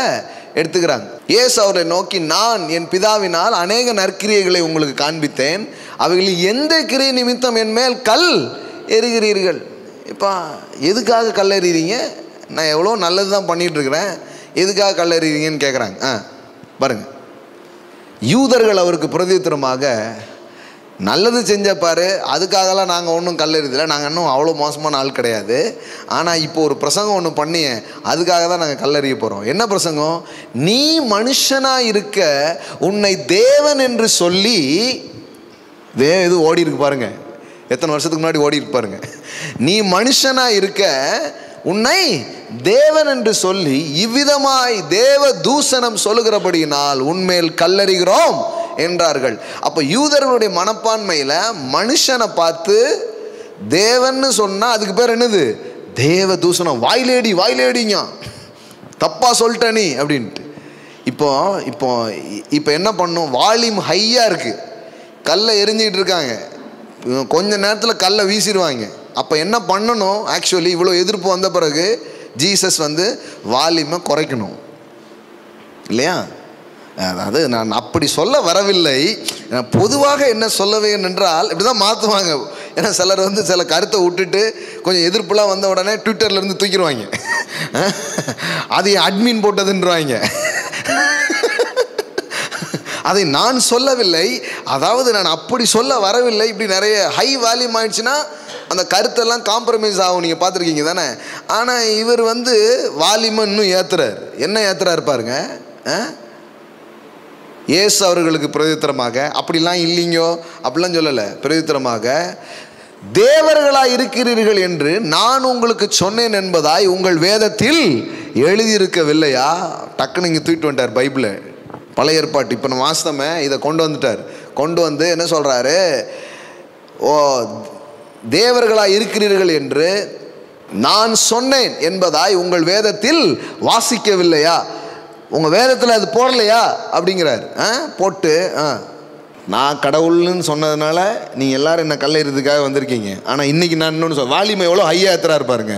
எடுத்துக்கிறாங்க. இயேசு அவரை நோக்கி, நான் என் பிதாவினால் அநேக நற்கிரியைகளை உங்களுக்கு காண்பித்தேன், அவைகளில் எந்த கிரியை நிமித்தம் என் மேல் கல் எறிகிறீர்கள்? இப்போ எதுக்காக கல் எறிகிறீங்க? நான் எவ்வளோ நல்லது தான் பண்ணிகிட்ருக்கிறேன், எதுக்காக கல் எறிகிறீங்கன்னு கேட்குறாங்க. பாருங்கள், யூதர்கள் அவருக்கு பிரதியுத்தரமாக, நல்லது செஞ்சப்பாரு, அதுக்காகலாம் நாங்கள் ஒன்றும் கல்லெறிதில்லை, நாங்கள் இன்னும் அவ்வளோ மோசமான ஆள் கிடையாது. ஆனால் இப்போ ஒரு பிரசங்கம் ஒன்று பண்ணி அதுக்காக தான் நாங்கள் கல்லெறிய போகிறோம். என்ன பிரசங்கம்? நீ மனுஷனாக இருக்க உன்னை தேவன் என்று சொல்லி, இது ஓடி இருக்கு பாருங்க, எத்தனை வருஷத்துக்கு முன்னாடி ஓடி இருக்கு பாருங்க. நீ மனுஷனாக இருக்க உன்னை தேவன் என்று சொல்லி இவ்விதமாய் தேவ தூஷணம் சொல்லுகிறபடியினால் உன்மேல் கல்லறிகிறோம் என்றார்கள். அப்போ யூதர்களுடைய மனப்பான்மையில் மனுஷனை பார்த்து தேவன்னு சொன்னால் அதுக்கு பேர் என்னது? தேவ தூஷணம். வாயிலேடிங்க, தப்பா சொல்லிட்ட நீ அப்படின்ட்டு. இப்போ என்ன பண்ணும்? வால்யூம் ஹையாக இருக்குது, கல்லை எரிஞ்சிக்கிட்டு இருக்காங்க, கொஞ்ச நேரத்தில் கல்லை வீசிடுவாங்க. அப்போ என்ன பண்ணணும்? ஆக்சுவலி இவ்வளோ எதிர்ப்பு வந்த பிறகு ஜீசஸ் வந்து வால்யூமை குறைக்கணும் இல்லையா? அதாவது நான் அப்படி சொல்ல வரவில்லை, பொதுவாக என்ன சொல்லவேன் என்றால் இப்படி தான் மாற்றுவாங்க. ஏன்னா சிலர் வந்து சில கருத்தை விட்டுட்டு கொஞ்சம் எதிர்ப்புலாம் வந்த உடனே ட்விட்டர்லேருந்து தூக்கிடுவாங்க, அதை அட்மின் போட்டதுன்றாங்க. அதை நான் சொல்லவில்லை, அதாவது நான் அப்படி சொல்ல வரவில்லை. இப்படி நிறைய ஹை வால்யூம் ஆயிடுச்சுன்னா அந்த கருத்தெல்லாம் காம்ப்ரமைஸ் ஆகும், நீங்கள் பார்த்துருக்கீங்க தானே. ஆனால் இவர் வந்து வால்யூமை இன்னும் ஏற்றுறார். என்ன ஏற்றுறாரு பாருங்க. இயேசு அவர்களுக்கு பிரதித்திரமாக, அப்படிலாம் இல்லைங்கோ அப்படிலாம் சொல்லலை, பிரதித்திரமாக தேவர்களாய் இருக்கிறீர்கள் என்று நான் உங்களுக்கு சொன்னேன் என்பதாய் உங்கள் வேதத்தில் எழுதியிருக்கவில்லையா? டக்குன்னு இங்கே தூக்கிட்டு வந்துட்டார் பைபிளை, பழைய ஏற்பாட்டு. இப்போ நம்ம வாஸ்தமே இதை கொண்டு வந்துட்டார். கொண்டு வந்து என்ன சொல்கிறாரு? ஓ, தேவர்களாய் இருக்கிறீர்கள் என்று நான் சொன்னேன் என்பதாய் உங்கள் வேதத்தில் வாசிக்கவில்லையா? உங்கள் வேதத்தில் அது போடலையா அப்படிங்கிறார். போட்டு நான் கடவுள்னு சொன்னதுனால நீங்கள் எல்லாரும் என்ன கல்லெறிறதுக்காக வந்திருக்கீங்க. ஆனால் இன்றைக்கி நான் இன்னொன்று வாலிமை எவ்வளோ ஹையாக ஏற்றுறாரு பாருங்க.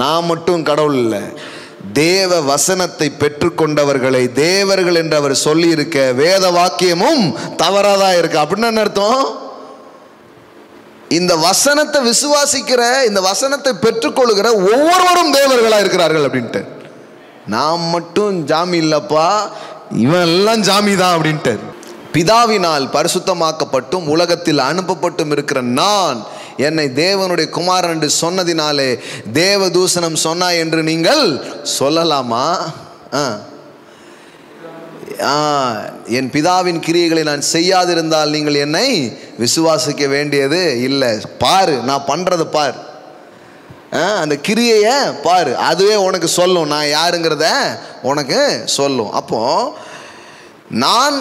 நான் மட்டும் கடவுள் இல்லை, தேவ வசனத்தை பெற்றுக்கொண்டவர்களை தேவர்கள் என்று அவர் சொல்லியிருக்க வேத வாக்கியமும் தவறாதான் இருக்கு. அப்படின்னு என்ன அர்த்தம்? இந்த வசனத்தை விசுவாசிக்கிற, இந்த வசனத்தை பெற்றுக்கொள்கிற ஒவ்வொருவரும் தேவர்களா இருக்கிறார்கள் அப்படின்ட்டு. நான் மட்டும் ஜாமி இல்லப்பா, இவன் எல்லாம் ஜாமி தான் அப்படின்ட்டு. பிதாவினால் பரிசுத்தமாக்கப்பட்டும் உலகத்தில் அனுப்பப்பட்டும் இருக்கிற நான் என்னை தேவனுடைய குமாரன் என்று சொன்னதினாலே தேவ தூஷணம் சொன்னா என்று நீங்கள் சொல்லலாமா? என் பிதாவின் கிரியைகளை நான் செய்யாதிருந்தால் நீங்கள் என்னை விசுவாசிக்க வேண்டியது இல்லை. பாரு, நான் பண்றதை பாரு, அந்த கிரியைய பாரு, அதுவே உனக்கு சொல்லும் நான் யாருங்கிறத உனக்கு சொல்லும். அப்போ நான்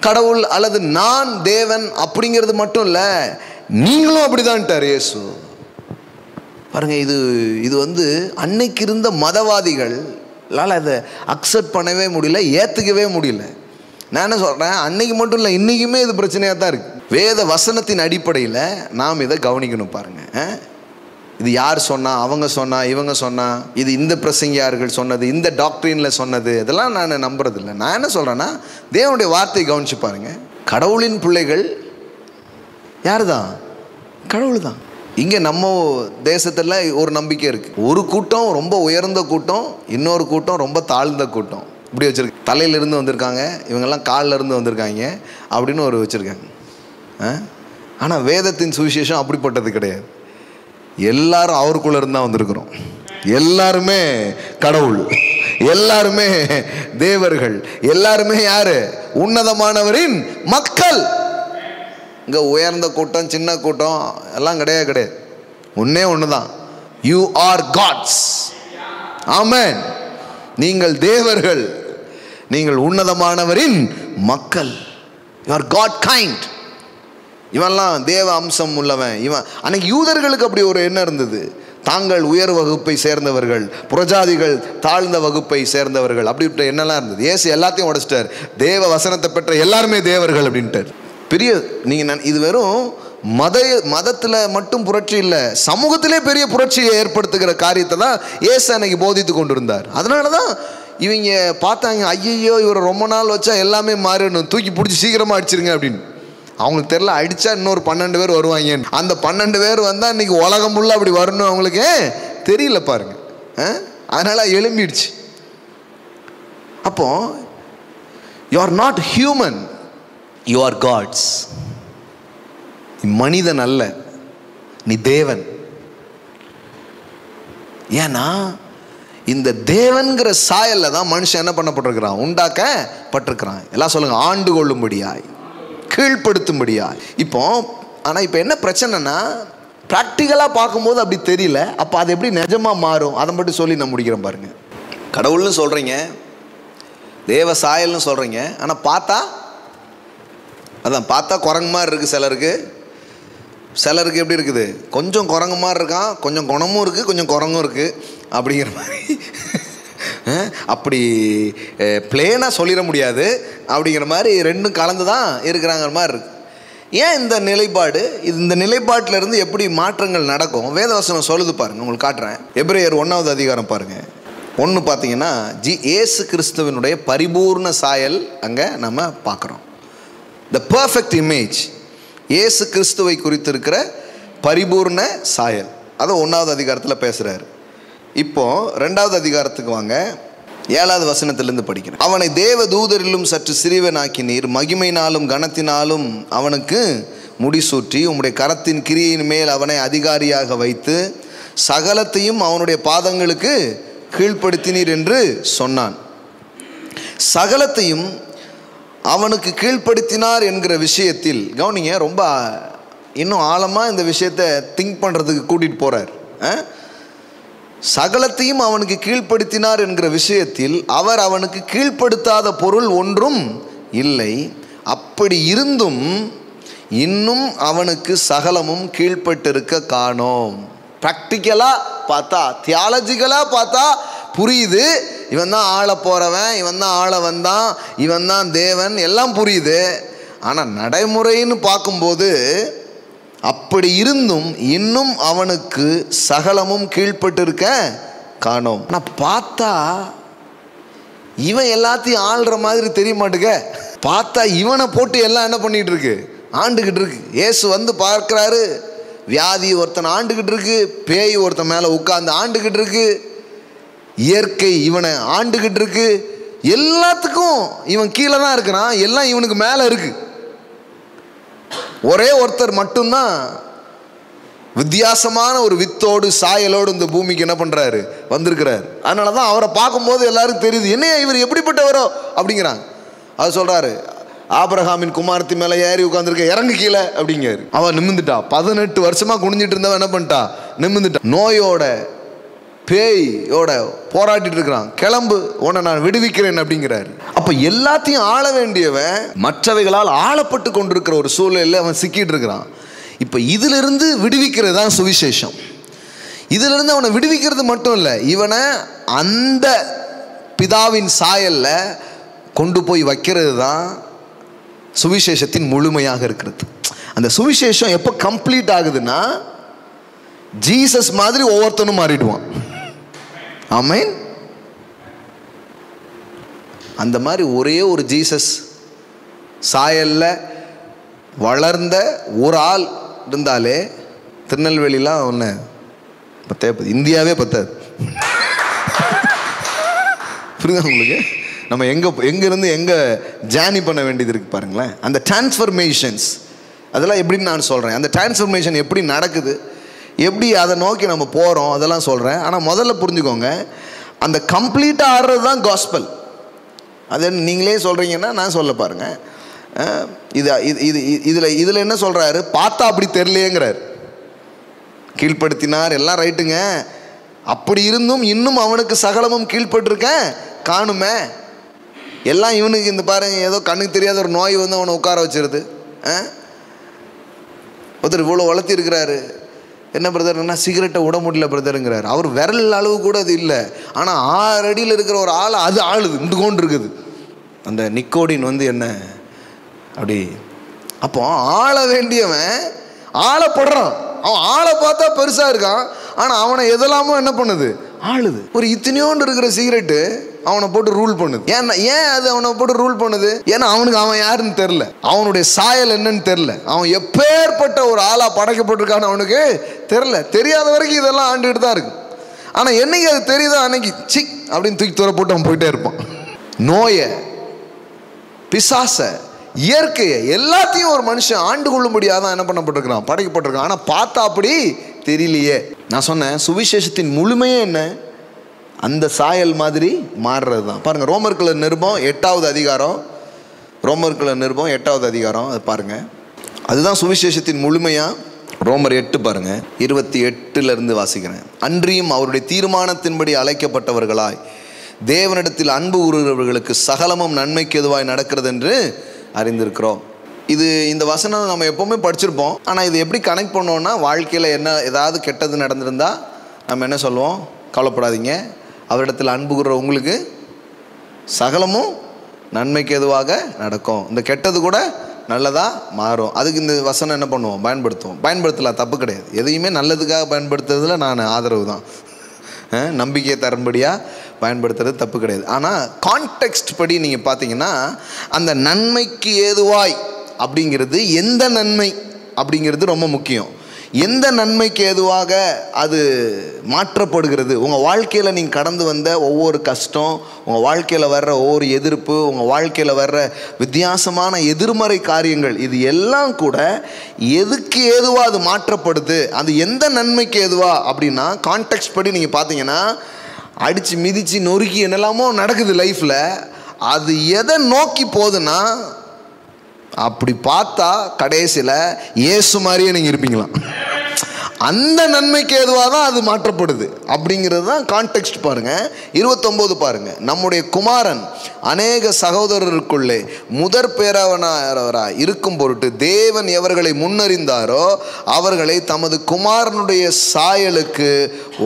கடவுள் அல்லது நான் தேவன் அப்படிங்கிறது மட்டும் இல்லை, நீங்களும் அப்படிதான்ட்டார் இயேசு. பாருங்க, இது வந்து அன்னைக்கு இருந்த மதவாதிகளால் அதை அக்செப்ட் பண்ணவே முடியல, ஏற்றுக்கவே முடியல. நான் என்ன சொல்கிறேன், அன்னைக்கு மட்டும் இல்லை, இன்றைக்குமே இது பிரச்சனையாக தான் இருக்குது. வேத வசனத்தின் அடிப்படையில் நாம் இதை கவனிக்கணும். பாருங்கள், இது யார் சொன்னா, அவங்க சொன்னா, இவங்க சொன்னா, இது இந்த பிரசங்கியார்கள் சொன்னது, இந்த டாக்டரினில் சொன்னது, இதெல்லாம் நான் நம்புறதில்லை. நான் என்ன சொல்கிறேன்னா, தேவனுடைய வார்த்தையை கவனிச்சு பாருங்க. கடவுளின் பிள்ளைகள் யார் தான்? கடவுள் தான். இங்கே நம்ம தேசத்தில் ஒரு நம்பிக்கை இருக்குது. ஒரு கூட்டம் ரொம்ப உயர்ந்த கூட்டம், இன்னொரு கூட்டம் ரொம்ப தாழ்ந்த கூட்டம். இப்படி வச்சுருக்கு. தலையிலிருந்து வந்திருக்காங்க, இவங்கெல்லாம் காலில் இருந்து வந்திருக்காங்க அப்படின்னு ஒரு வச்சுருக்காங்க. ஆனால் வேதத்தின் சுவிசேஷம் அப்படிப்பட்டது கிடையாது. எல்லாரும் அவருக்குள்ள இருந்தா வந்திருக்கிறோம். எல்லாருமே கடவுள், எல்லாருமே தேவர்கள், எல்லாருமே யாரு? உன்னதமானவரின் மக்கள். இங்க உயர்ந்த கூட்டம், சின்ன கூட்டம் எல்லாம் கிடையாது. ஒன்னே ஒண்ணுதான், யூ ஆர் காட்ஸ். ஆமென். நீங்கள் தேவர்கள், நீங்கள் உன்னதமானவரின் மக்கள். You are God kind. இவன்லாம் தேவ அம்சம் உள்ளவன். இவன் அன்னைக்கு யூதர்களுக்கு அப்படி ஒரு எண்ணம் இருந்தது. தாங்கள் உயர் வகுப்பை சேர்ந்தவர்கள், புறஜாதிகள் தாழ்ந்த வகுப்பை சேர்ந்தவர்கள், அப்படிப்பட்ட எண்ணெல்லாம் இருந்தது. இயேசு எல்லாத்தையும் உடைச்சிட்டார். தேவ வசனத்தை பெற்ற எல்லாருமே தேவர்கள் அப்படின்ட்டார். பெரிய நீங்கள் இது வெறும் மதத்தில் மட்டும் புரட்சி இல்லை, சமூகத்திலே பெரிய புரட்சியை ஏற்படுத்துகிற காரியத்தை தான் இயேசு அன்னைக்கு போதித்து கொண்டு இருந்தார். அதனால தான் இவங்க பார்த்தாங்க, ஐயோ இவரை ரொம்ப நாள் வச்சா எல்லாமே மாறிடணும், தூக்கி பிடிச்சி சீக்கிரமாக அடிச்சிருங்க அப்படின்னு. அவங்களுக்கு தெரியல, அடித்தா இன்னொரு 12 பேர் வருவாங்க. அந்த 12 பேர் வந்தால் இன்றைக்கி உலகம் ஃபுல்லாக அப்படி வரணும் அவங்களுக்கு தெரியல பாருங்க. அதனால் எழும்பிடுச்சு. அப்போ you are not human, you are gods. நீ மனிதன் அல்ல, நீ தேவன். ஏன்னா இந்த தேவன்கிற சாயல்ல தான் மனுஷன் என்ன பண்ணப்பட்டிருக்கிறான்? உண்டாக்கப்பட்டிருக்கிறான். எல்லாம் சொல்லுங்க, ஆண்டு கொள்ளும்படியாய், கீழ்ப்படுத்தும்படியா. இப்போ ஆனால் இப்போ என்ன பிரச்சனைனா, ப்ராக்டிக்கலாக பார்க்கும்போது அப்படி தெரியல. அப்போ அது எப்படி நிஜமாக மாறும்? அதை மட்டும் சொல்லி நான் முடிக்கிறேன் பாருங்க. கடவுள்னு சொல்கிறீங்க, தேவ சாயல்னு சொல்கிறீங்க, ஆனால் பார்த்தா குரங்கு மாதிரி இருக்குது. சிலருக்கு எப்படி இருக்குது? கொஞ்சம் குரங்கு மாதிரி இருக்கான், கொஞ்சம் குணமும் இருக்குது, கொஞ்சம் குரங்கும் இருக்குது அப்படிங்கிற மாதிரி. அப்படி பிளேனாக சொல்லிட முடியாது அப்படிங்கிற மாதிரி ரெண்டும் கலந்து தான் இருக்கிறாங்கிற மாதிரி இருக்கு. ஏன் இந்த நிலைப்பாடு? இந்த நிலைப்பாட்டிலிருந்து எப்படி மாற்றங்கள் நடக்கும்? வேதவசனம் சொல்லுது பாருங்க, உங்களுக்கு காட்டுறேன். எபிரேயர் 1வது அதிகாரம் பாருங்க. 1 பார்த்தீங்கன்னா இயேசு கிறிஸ்துவனுடைய பரிபூர்ண சாயல் அங்கே நம்ம பார்க்குறோம். த பர்ஃபெக்ட் இமேஜ், இயேசு கிறிஸ்துவை குறித்து இருக்கிற பரிபூர்ண சாயல், அதை 1வது அதிகாரத்தில் பேசுகிறாரு. இப்போ 2வது அதிகாரத்துக்கு வாங்க, 7வது வசனத்திலிருந்து படிக்கிறேன். அவனை தேவ தூதரிலும் சற்று சிறியவனாக்கினீர், மகிமையினாலும் கனத்தினாலும் அவனுக்கு முடிசூற்றி உம்முடைய கரத்தின் கிரியின் மேல் அவனை அதிகாரியாக வைத்து சகலத்தையும் அவனுடைய பாதங்களுக்கு கீழ்ப்படுத்தினீர் என்று சொன்னான். சகலத்தையும் அவனுக்கு கீழ்ப்படுத்தினார் என்கிற விஷயத்தில் கவனிங்க, ரொம்ப இன்னும் ஆழமாக இந்த விஷயத்தை திங்க் பண்ணுறதுக்கு கூட்டிகிட்டு போகிறார். சகலத்தையும் அவனுக்கு கீழ்ப்படுத்தினார் என்கிற விஷயத்தில் அவர் அவனுக்கு கீழ்ப்படுத்தாத பொருள் ஒன்றும் இல்லை. அப்படி இருந்தும் இன்னும் அவனுக்கு சகலமும் கீழ்ப்பட்டிருக்க காணோம். ப்ராக்டிக்கலாக பார்த்தா, தியாலஜிக்கலாக பார்த்தா புரியுது. இவன் தான் ஆள போகிறவன், இவன் தான் ஆள வந்தான், இவன் தான் தேவன், எல்லாம் புரியுது. ஆனால் நடைமுறைன்னு பார்க்கும்போது அப்படி இருந்தும் இன்னும் அவனுக்கு சகலமும் கீழ்ப்பட்டிருக்க காணோம். ஆனால் பார்த்தா இவன் எல்லாத்தையும் ஆள்ற மாதிரி தெரிய மாட்டுக்க. பார்த்தா இவனை போட்டு எல்லாம் என்ன பண்ணிட்டு இருக்கு, ஆண்டுகிட்டு இருக்கு. இயேசு வந்து பார்க்குறாரு, வியாதி ஒருத்தன் ஆண்டுகிட்டு இருக்கு, பேய் ஒருத்தன் மேலே உட்கார்ந்து ஆண்டுகிட்டு இருக்கு, இயற்கை இவனை ஆண்டுகிட்டு இருக்கு. எல்லாத்துக்கும் இவன் கீழே தான் இருக்கிறான், எல்லாம் இவனுக்கு மேலே இருக்கு. ஒரே ஒருத்தர் மட்டும்தான் வித்தியாசமான ஒரு வித்தோடு சாயலோடு இந்த பூமிக்கு என்ன பண்ணுறாரு, வந்திருக்கிறார். அதனால தான் அவரை பார்க்கும்போது எல்லாருக்கும் தெரியுது, என்னையா இவர் எப்படிப்பட்டவரோ அப்படிங்கிறாங்க. அது சொல்கிறாரு, ஆபிரகாமின் குமாரத்தி மேலே ஏறி உட்காந்துருக்க, இறங்கு கீழே அப்படிங்கிறாரு. அவன் நிமிந்துட்டா. 18 வருஷமாக குனிஞ்சிட்டு இருந்தவன் என்ன பண்ணிட்டா, நிமிந்துட்டா. நோயோட பேயோட போராடிட்டு இருக்கிறான். கிளம்பு, உன்னை நான் விடுவிக்கிறேன் அப்படிங்கிறாரு. அப்போ எல்லாத்தையும் ஆள வேண்டியவன் மற்றவைகளால் ஆளப்பட்டு கொண்டிருக்கிற ஒரு சூழ்நிலையில் அவன் சிக்கிட்டு இருக்கிறான். இப்போ இதிலிருந்து விடுவிக்கிறது தான் சுவிசேஷம். இதிலிருந்து அவனை விடுவிக்கிறது மட்டும் இல்லை, இவனை அந்த பிதாவின் சாயல்ல கொண்டு போய் வைக்கிறது தான் சுவிசேஷத்தின் முழுமையாக இருக்கிறது. அந்த சுவிசேஷம் எப்போ கம்ப்ளீட் ஆகுதுன்னா, ஜீசஸ் மாதிரி ஒவ்வொருத்தனும் மாறிடுவான். ஆமென். அந்த மாதிரி ஒரே ஒரு ஜீசஸ் சாயல்ல வளர்ந்த ஒரு ஆள் இருந்தாலே திருநெல்வேலிலாம் ஒன்று பத்தாது, இந்தியாவே பத்தாது. புரியுதா உங்களுக்கு? நம்ம எங்கேருந்து எங்கே ஜேர்னி பண்ண வேண்டியது இருக்குது பாருங்களேன். அந்த டிரான்ஸ்ஃபர்மேஷன்ஸ் அதெல்லாம் எப்படின்னு நான் சொல்கிறேன். அந்த டிரான்ஸ்ஃபர்மேஷன் எப்படி நடக்குது, எப்படி அதை நோக்கி நம்ம போகிறோம், அதெல்லாம் சொல்கிறேன். ஆனால் முதல்ல புரிஞ்சுக்கோங்க, அந்த கம்ப்ளீட்டாக ஆடுறது தான் காஸ்பல். அது நீங்களே சொல்கிறீங்கன்னா நான் சொல்ல பாருங்கள். இதில் என்ன சொல்கிறாரு, பார்த்தா அப்படி தெரியலையேங்கிறார். கீழ்ப்படுத்தினார், எல்லாம் ரைட்டுங்க. அப்படி இருந்தும் இன்னும் அவனுக்கு சகலமும் கீழ்ப்பட்டிருக்க காணுமே. எல்லாம் இவனுக்கு இந்த பாருங்க, ஏதோ கண்ணுக்கு தெரியாத ஒரு நோய் வந்து அவனை உட்கார வச்சிருது. ஒருத்தர் இவ்வளோ வளர்த்தி இருக்கிறாரு, என்ன பிரதர்னா சிகரெட்டை விட முடியல பிரதருங்கிறார். அவர் விரல் அளவு கூட அது இல்லை, ஆனால் 6 அடியில் இருக்கிற ஒரு ஆளை அது ஆளுது, இண்டு கொண்டு இருக்குது. அந்த நிக்கோடின் வந்து என்ன அப்படி. அப்போ ஆள வேண்டியவன் ஆளப்படுறான். அவன் ஆளை பார்த்தா பெருசாக இருக்கான், ஆனால் அவனை எதெல்லாமோ என்ன பண்ணுது, ஆளுது. ஒரு இத்தனையோண்டு இருக்கிற சிகரெட்டு அவனை போட்டு ரூல் பண்ணுது. ஏன் அது அவனை போட்டு ரூல் பண்ணுது? ஏன்னா அவனுக்கு அவன் யாருன்னு தெரில, அவனுடைய சாயல் என்னன்னு தெரில, அவன் எப்பேற்பட்ட ஒரு ஆளா படைக்கப்பட்டிருக்கான்னு அவனுக்கு தெரில. தெரியாத வரைக்கும் இதெல்லாம் ஆண்டுகிட்டு தான் இருக்கு. ஆனால் என்னைக்கு அது தெரியுதோ அன்னைக்கு சி அப்படின்னு தூக்கி தூர போட்டு அவன் போயிட்டே இருப்பான். நோயை, பிசாச, இயற்கையை எல்லாத்தையும் ஒரு மனுஷன் ஆண்டு கொள்ளும்படியாக தான் என்ன பண்ணப்பட்டிருக்கிறான், படைக்கப்பட்டிருக்கான். ஆனால் பார்த்தா அப்படி தெரியலையே. நான் சொன்னேன், சுவிசேஷத்தின் முழுமையே என்ன, அந்த சாயல் மாதிரி மாறுறது தான். பாருங்கள், ரோமர்குல நிருபம் 8வது அதிகாரம், ரோமர்குல நிருபம் 8வது அதிகாரம், அது பாருங்கள். அதுதான் சுவிசேஷத்தின் முழுமையாக. ரோமர் 8 பாருங்கள், 28 வாசிக்கிறேன். அன்றியும் அவருடைய தீர்மானத்தின்படி அழைக்கப்பட்டவர்களாய் தேவனிடத்தில் அன்பு கூறுகிறவர்களுக்கு சகலமும் நன்மைக்கு எதுவாய் நடக்கிறது என்று அறிந்திருக்கிறோம். இது இந்த வசனம் நம்ம எப்போவுமே படிச்சிருப்போம். ஆனால் இது எப்படி கனெக்ட் பண்ணோன்னா, வாழ்க்கையில் என்ன ஏதாவது கெட்டது நடந்திருந்தால் நம்ம என்ன சொல்லுவோம், கவலைப்படாதீங்க, அவரிடத்தில் அன்பு கூறுற உங்களுக்கு சகலமும் நன்மைக்கு எதுவாக நடக்கும், இந்த கெட்டது கூட நல்லதாக மாறும். அதுக்கு இந்த வசனம் என்ன பண்ணுவோம், பயன்படுத்துவோம். பயன்படுத்தலாம், தப்பு கிடையாது. எதையுமே நல்லதுக்காக பயன்படுத்துறதுல நான் ஆதரவு தான். நம்பிக்கையை தரும்படியாக பயன்படுத்துறது தப்பு கிடையாது. ஆனால் கான்டெக்ஸ்ட் படி நீங்கள் பார்த்தீங்கன்னா, அந்த நன்மைக்கு ஏதுவாய் அப்படிங்கிறது எந்த நன்மை அப்படிங்கிறது ரொம்ப முக்கியம். எந்த நன்மைக்கு ஏதுவாக அது மாற்றப்படுகிறது, உங்கள் வாழ்க்கையில் நீங்கள் கடந்து வந்த ஒவ்வொரு கஷ்டம், உங்கள் வாழ்க்கையில் வர்ற ஒவ்வொரு எதிர்ப்பு, உங்கள் வாழ்க்கையில் வர்ற வித்தியாசமான எதிர்மறை காரியங்கள், இது எல்லாம் கூட எதுக்கு ஏதுவாக அது மாற்றப்படுது, அது எந்த நன்மைக்கு ஏதுவா அப்படின்னா, கான்டெக்ஸ்ட் படி நீங்கள் பார்த்தீங்கன்னா, அடித்து மிதித்து நொறுக்கி என்னெல்லாமோ நடக்குது லைஃப்பில், அது எதை நோக்கி போகுதுன்னா அப்படி பார்த்தா கடைசியில் இயேசு மாதிரியே நீங்கள் இருப்பீங்களாம். அந்த நன்மைக்கு ஏதுவாக தான் அது மாற்றப்படுது அப்படிங்கிறது தான் கான்டெக்ஸ்ட். பாருங்கள் 29 பாருங்கள். நம்முடைய குமாரன் அநேக சகோதரருக்குள்ளே முதற் பேரானவராய் இருக்கும் பொருட்டு தேவன் எவர்களை முன்னறிந்தாரோ அவர்களை தமது குமாரனுடைய சாயலுக்கு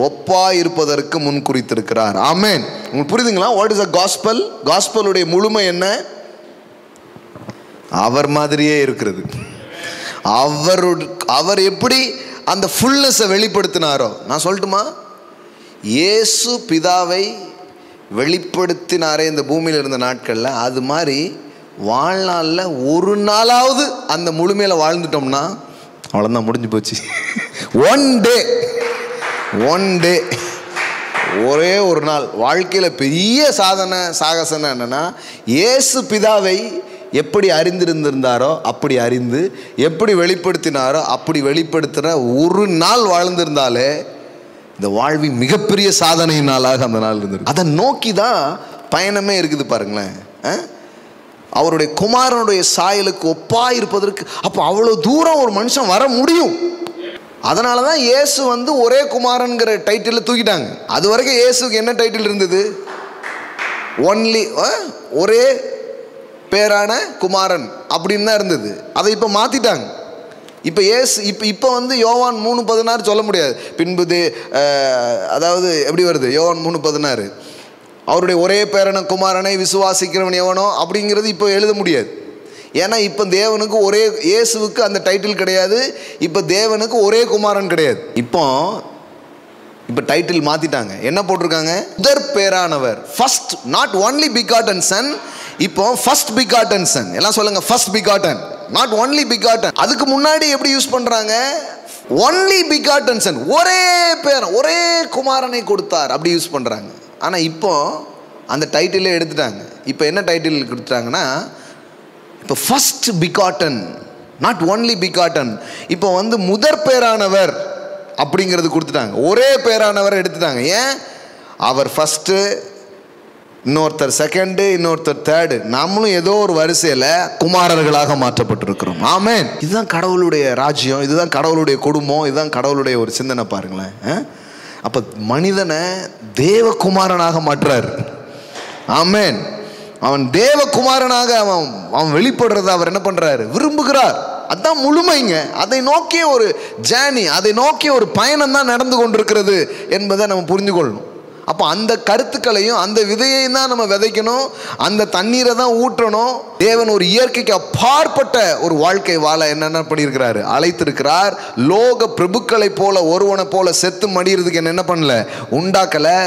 ஒப்பாயிருப்பதற்கு முன் குறித்திருக்கிறார். ஆமென். உங்களுக்கு புரியுதுங்களா? What is a gospel? காஸ்பலுடைய முழுமை என்ன? அவர் மாதிரியே இருக்கிறது. அவர் எப்படி அந்த ஃபுல்னஸை வெளிப்படுத்தினாரோ, நான் சொல்லட்டுமா, இயேசு பிதாவை வெளிப்படுத்தினாரே இந்த பூமியில் இருந்த நாட்களில், அது மாதிரி வாழ்நாளில் ஒரு நாளாவது அந்த முழுமையில் வாழ்ந்துட்டோம்னா அவ்வளோதான், முடிஞ்சு போச்சு. ஒன் டே ஒரே ஒரு நாள் வாழ்க்கையில் பெரிய சாகசனை என்னன்னா, இயேசு பிதாவை எப்படி அறிந்திருந்தாரோ அப்படி அறிந்து, எப்படி வெளிப்படுத்தினாரோ அப்படி வெளிப்படுத்துகிற ஒரு நாள் வாழ்ந்திருந்தாலே இந்த வாழ்வின் மிகப்பெரிய சாதனை நாளாக அந்த நாள் இருந்திருக்கு. அதை நோக்கி தான் பயணமே இருக்குது பாருங்களேன். அவருடைய குமாரனுடைய சாயலுக்கு ஒப்பாக இருப்பதற்கு அப்போ அவ்வளோ தூரம் ஒரு மனுஷன் வர முடியும். அதனால தான் இயேசு ஒரே குமாரன்கிற டைட்டில் தூக்கிட்டாங்க. அது வரைக்கும் இயேசுக்கு என்ன டைட்டில் இருந்தது? ஒன்லி, ஒரே பேரான குமாரன் அப்படின்னு தான் இருந்தது. அதை இப்போ மாற்றிட்டாங்க. இப்போ இப்போ யோவான் 3:16 சொல்ல முடியாது. பின்பு அதாவது எப்படி வருது? யோவான் 3:16 அவருடைய ஒரே பேரான குமாரனை விசுவாசிக்கிறவன் எவனோ அப்படிங்கிறது இப்போ எழுத முடியாது. ஏன்னா இப்போ தேவனுக்கு ஒரே, இயேசுவுக்கு அந்த டைட்டில் கிடையாது. இப்போ தேவனுக்கு ஒரே குமாரன் கிடையாது. இப்போ டைட்டில் மாற்றிட்டாங்க. என்ன போட்டிருக்காங்க? முதற் பேரானவர், first, not only begotten son. இப்போ ஃபர்ஸ்ட் பிகாட்டன் சன். எல்லாம் சொல்லுங்க, first begotten, not only begotten. அதுக்கு முன்னாடி எப்படி யூஸ் பண்றாங்க? ஒன்லி பிகாட்டன் சன், ஒரே பேரன், ஒரே குமாரனை கொடுத்தார், அப்படி யூஸ் பண்றாங்க. ஆனால் இப்போ அந்த டைட்டிலே எடுத்துட்டாங்க. இப்போ என்ன டைட்டில் கொடுத்துட்டாங்கன்னா, இப்போ first begotten, not only begotten. இப்போ முதற் பேரானவர் அப்படிங்கிறது கொடுத்துட்டாங்க. ஒரே பேரானவர் எடுத்துட்டாங்க. ஏன்? அவர் ஃபர்ஸ்ட்டு, இன்னொருத்தர் செகண்டு, இன்னொருத்தர் தேர்டு. நம்மளும் ஏதோ ஒரு வரிசையில் குமாரர்களாக மாற்றப்பட்டிருக்கிறோம். ஆமென். இதுதான் கடவுளுடைய ராஜ்யம், இதுதான் கடவுளுடைய குடும்பம், இதுதான் கடவுளுடைய ஒரு சிந்தனை. பாருங்களேன். அப்போ மனிதனை தேவகுமாரனாக மாற்றுறார். ஆமென். அவன் தேவகுமாரனாக அவன் வெளிப்படுறத அவர் என்ன பண்றாரு? விரும்புகிறார். அதுதான் முழுமைங்க. அதை நோக்கிய ஒரு ஜேர்னி, அதை நோக்கிய ஒரு பயணம் தான் நடந்து கொண்டிருக்கிறது என்பதை நம்ம புரிந்து கொள்ளணும். அப்போ அந்த கருத்துக்களையும் அந்த விதையையும் தான் நம்ம விதைக்கணும், அந்த தண்ணீரை தான் ஊற்றணும். தேவன் ஒரு இயற்கைக்கு அப்பாற்பட்ட ஒரு வாழ்க்கை வாழ என்னென்ன பண்ணியிருக்கிறாரு? அழைத்திருக்கிறார். லோக பிரபுக்களை போல, ஒருவனை போல செத்து மடிகிறதுக்கு என்ன பண்ணல, உண்டாக்கலை.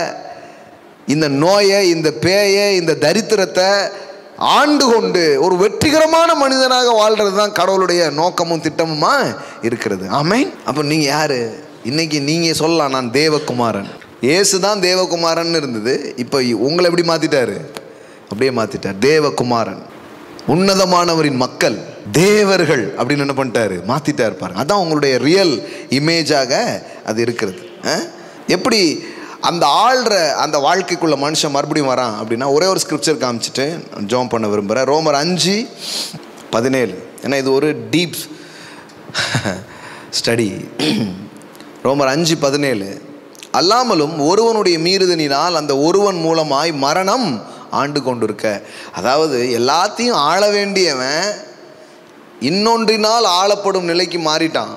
இந்த நோயை, இந்த பேயை, இந்த தரித்திரத்தை ஆண்டு கொண்டு ஒரு வெற்றிகரமான மனிதனாக வாழ்றது தான் கடவுளுடைய நோக்கமும் திட்டமுமா இருக்கிறது. ஆமென். அப்போ நீங்க யாரு? இன்னைக்கு நீங்க சொல்லலாம், நான் தேவகுமாரன். இயேசு தான் தேவகுமாரன் இருந்தது. இப்போ உங்களை எப்படி மாத்திட்டாரு? அப்படியே மாத்திட்டார். தேவகுமாரன், உன்னதமானவரின் மக்கள், தேவர்கள் அப்படின்னு என்ன பண்ணிட்டாரு? மாத்திட்டாரு. பாருங்க, அதான் உங்களுடைய ரியல் இமேஜாக அது இருக்கிறது. எப்படி அந்த ஆள்ற அந்த வாழ்க்கைக்குள்ள மனுஷன் மறுபடியும் வரான் அப்படின்னா, ஒரே ஒரு ஸ்கிரிப்சர் காமிச்சிட்டு ஜோம் பண்ண விரும்புகிறேன். ரோமர் 5:17. ஏன்னா இது ஒரு டீப் ஸ்டடி. ரோமர் 5:17. அல்லாமலும் ஒருவனுடைய மீறுதலினால் அந்த ஒருவன் மூலமாய் மரணம் ஆண்டு கொண்டிருக்க. அதாவது எல்லாத்தையும் ஆள வேண்டியவன் இன்னொன்றினால் ஆளப்படும் நிலைக்கு மாறிட்டான்.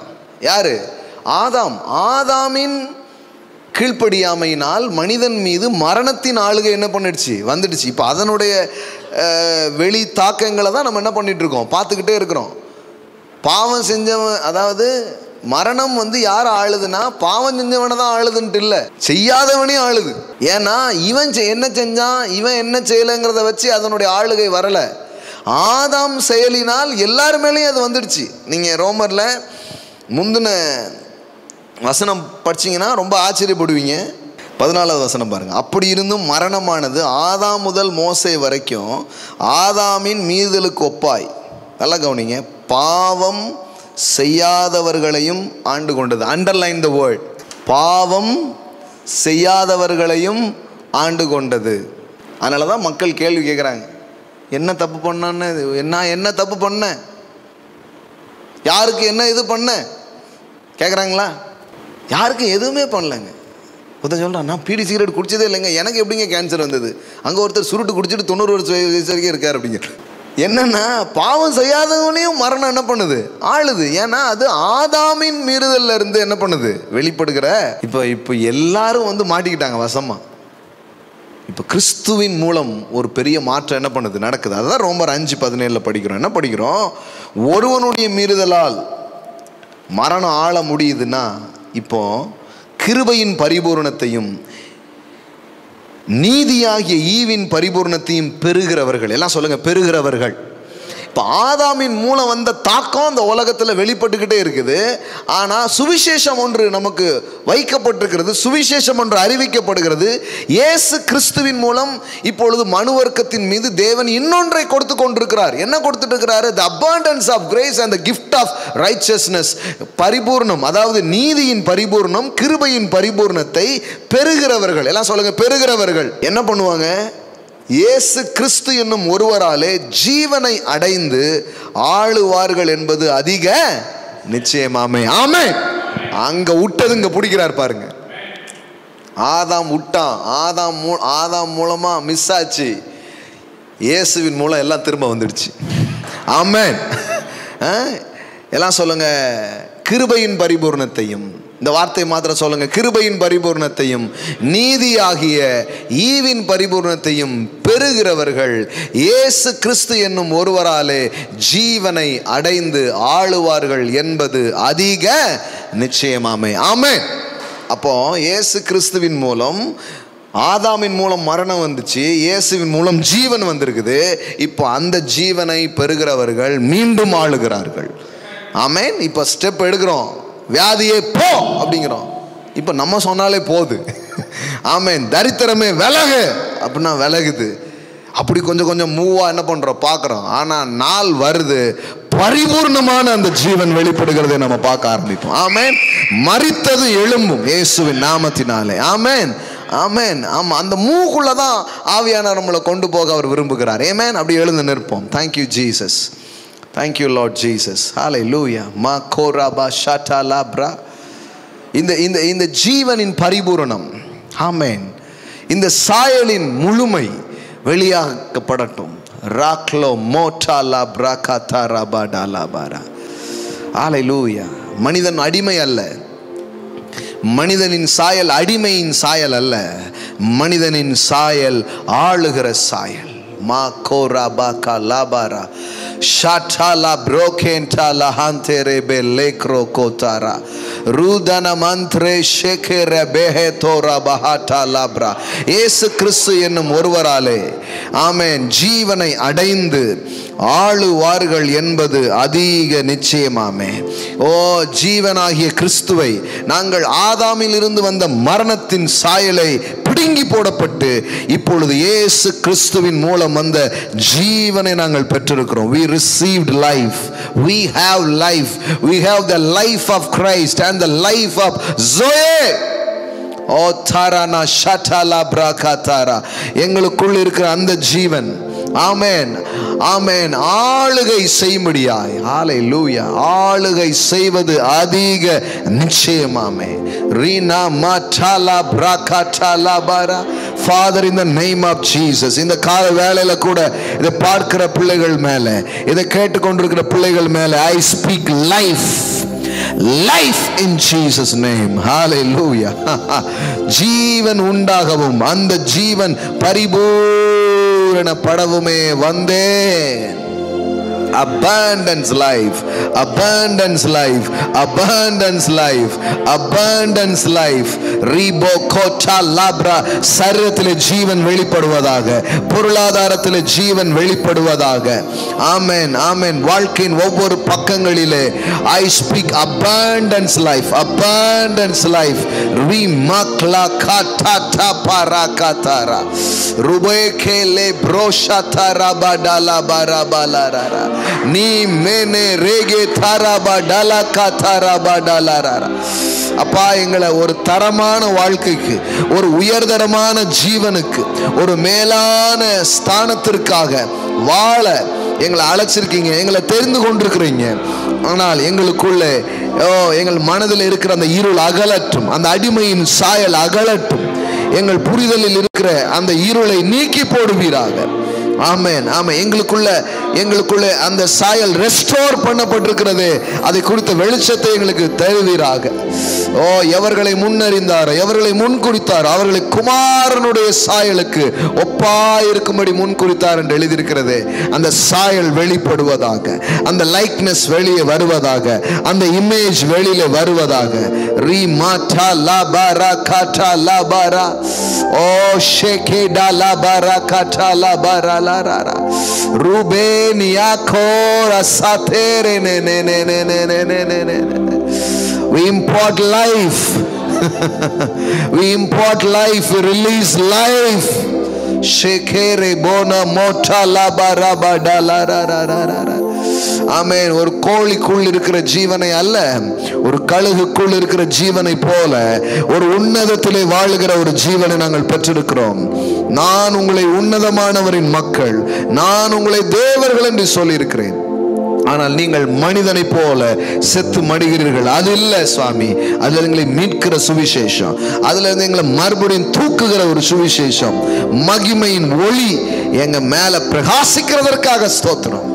யாரு? ஆதாம். ஆதாமின் கீழ்ப்படியாமையினால் மனிதன் மீது மரணத்தின் ஆளுகை என்ன பண்ணிடுச்சு? வந்துடுச்சு. இப்போ அதனுடைய வெளி தாக்கங்களை தான் நம்ம என்ன பண்ணிட்டு இருக்கோம்? பார்த்துக்கிட்டே இருக்கிறோம். பாவம் செஞ்சவன், அதாவது மரணம் யார் ஆளுதுன்னா, பாவம் செஞ்சவனை தான் ஆளுதுன்ட்டு இல்லை, செய்யாதவனையும் ஆளுது. ஏன்னா இவன் என்ன செஞ்சான், இவன் என்ன செய்யலைங்கிறத வச்சு அதனுடைய ஆளுகை வரலை. ஆதாம் செயலினால் எல்லாரு மேலேயும் அது வந்துடுச்சு. நீங்கள் ரோமரில் முந்தின வசனம் படிச்சிங்கன்னா ரொம்ப ஆச்சரியப்படுவீங்க. 14வது வசனம் பாருங்கள். அப்படி இருந்தும் மரணமானது ஆதாம் முதல் மோசே வரைக்கும் ஆதாமின் மீறுதலுக்கு ஒப்பாய், நல்லா கவனிங்க, பாவம் செய்யாதவர்களையும் ஆண்டு கொண்டது. Underline the word. பாவம் செய்யாதவர்களையும் ஆண்டு கொண்டது. அதனால தான் மக்கள் கேள்வி கேட்குறாங்க, என்ன தப்பு பண்ணான்னு. என்ன தப்பு பண்ண? யாருக்கு என்ன இது பண்ண கேட்குறாங்களா? யாருக்கு எதுவுமே பண்ணலைங்க. ஒருத்தன் சொல்கிறான், நான் பீடி சிகரெட் குடிச்சதே இல்லைங்க, எனக்கு எப்படிங்க கேன்சர் வந்தது? அங்கே ஒருத்தர் சுருட்டு குடிச்சிட்டு 90 வயசு வரைக்கும் இருக்கார் அப்படிங்க. என்னன்னா, பாவம் செய்யாதவனையும் மரணம் என்ன பண்ணுது? ஆளுது. ஏன்னா அது ஆதாமின் மீறுதல்ல இருந்து என்ன பண்ணுது? வெளிப்படுகிற. இப்போ எல்லாரும் மாட்டிக்கிட்டாங்க வசமா. இப்போ கிறிஸ்துவின் மூலம் ஒரு பெரிய மாற்றம் என்ன பண்ணுது? நடக்குது. அதுதான் ரோமர் 5:17 படிக்கிறோம். என்ன படிக்கிறோம்? ஒருவனுடைய மீறுதலால் மரணம் ஆள முடியுதுன்னா, இப்போ கிருபையின் பரிபூரணத்தையும் நீதியாகிய ஈவின் பரிபூர்ணத்தையும் பெறுகிறவர்கள். எல்லாம் சொல்லுங்க, பெறுகிறவர்கள். இப்போ ஆதாமின் மூலம் வந்த தாக்கம் இந்த உலகத்தில் வெளிப்பட்டுக்கிட்டே இருக்குது. ஆனால் சுவிசேஷம் ஒன்று நமக்கு வைக்கப்பட்டிருக்கிறது, சுவிசேஷம் ஒன்று அறிவிக்கப்படுகிறது. இயேசு கிறிஸ்துவின் மூலம் இப்பொழுது மனுவர்க்கத்தின் மீது தேவன் இன்னொன்றை கொடுத்து கொண்டிருக்கிறார். என்ன கொடுத்துட்டு இருக்கிறாரு? the abundance of grace and the gift of righteousness. பரிபூர்ணம், அதாவது நீதியின் பரிபூர்ணம், கிருபையின் பரிபூர்ணத்தை பெறுகிறவர்கள். எல்லாம் சொல்லுங்க, பெறுகிறவர்கள். என்ன பண்ணுவாங்க? இயேசு கிறிஸ்து என்னும் ஒருவராலே ஜீவனை அடைந்து ஆளுவார்கள் என்பது அதிக நிச்சயமாமே. ஆமே. அங்க விட்டதுங்க பிடிக்கிறார் பாருங்க. ஆதாம் விட்டான், ஆதாம் மூலமா மிஸ் ஆச்சு. இயேசுவின் மூலம் எல்லாம் திரும்ப வந்துடுச்சு. ஆமென். எல்லாம் சொல்லுங்க, கிருபையின் பரிபூர்ணத்தையும், இந்த வார்த்தை மாத்திரம் சொல்லுங்க, கிருபையின் பரிபூர்ணத்தையும் நீதியாகிய ஈவின் பரிபூர்ணத்தையும் பெறுகிறவர்கள் இயேசு கிறிஸ்து என்னும் ஒருவராலே ஜீவனை அடைந்து ஆளுவார்கள் என்பது அதிக நிச்சயமாமே. ஆமென். அப்போ இயேசு கிறிஸ்துவின் மூலம், ஆதாமின் மூலம் மரணம் வந்துச்சு, இயேசுவின் மூலம் ஜீவன் வந்திருக்குது. இப்போ அந்த ஜீவனை பெறுகிறவர்கள் மீண்டும் ஆளுகிறார்கள். ஆமென். இப்போ ஸ்டெப் எடுக்கிறோம். வியாதியே போ அப்படிங்கிறோம். இப்போ நம்ம சொன்னாலே போகுது. ஆமென். தரித்திரமே விலகு அப்படின்னா விலகுது. அப்படி கொஞ்சம் கொஞ்சம் மூவா என்ன பண்றோம்? பார்க்குறோம். ஆனால் நாள் வருது, பரிபூர்ணமான அந்த ஜீவன் வெளிப்படுகிறதை நம்ம பார்க்க ஆரம்பிப்போம். ஆமென். மரித்தது எழும்பும் இயேசுவின் நாமத்தினாலே. ஆமென். ஆமென். ஆமாம், அந்த மூக்குள்ளதான் ஆவியானவர் நம்மளை கொண்டு போக அவர் விரும்புகிறார். ஆமென். அப்படி எழுந்து நிற்போம். Thank you Jesus. Thank you Lord Jesus. Hallelujah. Ma koraba shata labra. இந்த ஜீவனின் பரிபூரணம், ஆமென், இந்த சாயலின் முழுமை வெளியாக்கப்படட்டும். ராக்லோ மோட்டா லாப்ரா கதா ரபாடா லாபாரா. ஹalleluya. மனிதன் அடிமை அல்ல. மனிதனின் சாயல் அடிமையின் சாயல் அல்ல. மனிதனின் சாயல் ஆளுகிற சாயல். மா கோரபா கா லாபாரா ஷாட்டாலா ப்ரோகேன்டாலா ஹாந்தேரே பெ லேக்ரோ கோதாரா ரூதன மந்த்ரே ஷேகேர பெஹேதோரா பஹாட்டா லாப்ரா. இயேசு கிறிஸ்து என்னும் ஒருவராலே, ஆமென், ஜீவனை அடைந்து ஆளுவார்கள் என்பது அதிக நிச்சயமாமே. ஓ, ஜீவனாகிய கிறிஸ்துவை நாங்கள் ஆதாமில் இருந்து வந்த மரணத்தின் சாயலை பிடுங்கி போடப்பட்டு இப்பொழுது இயேசு கிறிஸ்துவின் மூலம் வந்த ஜீவனை நாங்கள் பெற்றிருக்கிறோம். We received life. We have life. We have the life of Christ and the life of Zoe. ஓ தாரானா ஷாட்டாலா பிராகாதாரா. எங்களுக்குள் இருக்கிற அந்த ஜீவன், ஆமென், ஆமென், ஆளுகை செய்யும்படியாய், ஹalleluya, ஆளுகை செய்வது அதிக நிச்சயமாமே. ரீனா மாட்டாலா பிராகாட்டாலா பாரா. Father, in the name of Jesus, இந்த கால வேளையில கூட இதை பார்க்கிற பிள்ளைகள் மேல, இதை கேட்டுக்கொண்டிருக்கிற பிள்ளைகள் மேல I speak life. Life in Jesus name. Hallelujah. ஜீவன் உண்டாகவும் அந்த ஜீவன் பரிபூரணப்படவுமே வந்தேன். Abundance life, abundance life, abundance life, abundance life. Ribo kota labra. சரீரத்திலே ஜீவன் வெளிப்படுவதாக, பொருளாதாரத்திலே ஜீவன் வெளிப்படுவதாக. ஆமென், ஆமென். வாழ்க்கையின் ஒவ்வொரு பக்கங்களிலே I speak abundance life, abundance life. Rimakla katata parakatara rubekele broshata badala barabalara நீ மேனே ரேகே தாராபா டலா காத்தாராபா டலாரா. அப்பா, எங்களை ஒரு தரமான வாழ்க்கைக்கு, ஒரு உயர்தரமான ஜீவனுக்கு, ஒரு மேலான ஸ்தானத்திற்காக வாழ எங்களை அழைச்சிருக்கீங்க, எங்களை தெரிந்து கொண்டிருக்கிறீங்க. ஆனால் எங்களுக்குள்ளே எங்கள் மனதில் இருக்கிற அந்த இருள் அகலட்டும், அந்த அடிமையின் சாயல் அகலட்டும். எங்கள் புரிதலில் இருக்கிற அந்த இருளை நீக்கி போடுவீராக. ஆமென், ஆமென். எங்களுக்குள்ள அந்த சாயல் ரெஸ்டோர் பண்ணப்பட்டிருக்கிறது. அதை குறித்த வெளிச்சத்தை எங்களுக்கு தருவீராக. எவர்களை முன்னறிந்தாரோ, எவர்களை முன்குறித்தாரோ, அவர்களை குமாரனுடைய சாயலுக்கு ஒப்பாயிருக்கும்படி முன்குறித்தார் என்று எழுதியிருக்கிறது. அந்த சாயல் வெளிப்படுவதாக, அந்த லைக்னஸ் வெளியே வருவதாக, அந்த இமேஜ் வெளியில வருவதாக. ரீ மாட்டா லாபாரா காட்டா லாபாரா, ஓ ஷேகேடா லாபாரா காட்டா லாபாரா லாரா ரூபேனியா கோரா சாதேரே நே நே நே நே நே நே நே நே. We import life. We import life. We release life. Shekere bona mota la baraba dalarararara. ஆமென். ஒரு கோழிக்குள் இருக்கிற ஜீவனை அல்ல, ஒரு கழுகுக்குள் இருக்கிற ஜீவனை போல ஒரு உன்னதத்திலே வாழுகிற ஒரு ஜீவனை நாங்கள் பெற்றிருக்கிறோம். நான் உங்களை உன்னதமானவரின் மக்கள், நான் உங்களை தேவர்கள் என்று சொல்லியிருக்கிறேன். ஆனால் நீங்கள் மனிதனை போல செத்து மடிகிறீர்கள். அது இல்லை சுவாமி. அதுல எங்களை மீட்கிற சுவிசேஷம், அதுல இருந்து எங்களை மறுபடியும் தூக்குகிற ஒரு சுவிசேஷம், மகிமையின் ஒளி எங்க மேல பிரகாசிக்கிறதற்காக ஸ்தோத்திரம்.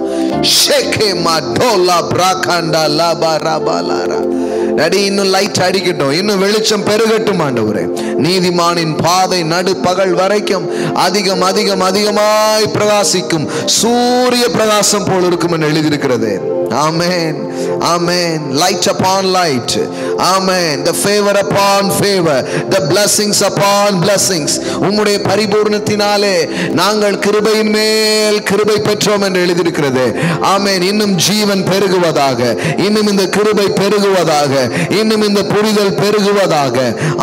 இன்னும் லைட் அடிக்கட்டும், இன்னும் வெளிச்சம் பெருகட்டும் ஆண்டவரே. நீதிமானின் பாதை நடு பகல் வரைக்கும் அதிகம் அதிகம் அதிகமாய் பிரகாசிக்கும் சூரிய பிரகாசம் போல் இருக்கும் என்று எழுதியிருக்கிறது. Amen, amen. Light upon light. Amen. The favor upon favor, the blessings upon blessings. உம்முடைய பரிபூர்ணத்தினாலே நாங்கள் கிருபையின் மேல் கிருபை பெற்றோம் என்று எழுதியிருக்கிறது. ஆமென். இன்னும் ஜீவன் பெருகுவதாக, இன்னும் இந்த கிருபை பெருகுவதாக, இன்னும் இந்த புரிதல் பெருகுவதாக.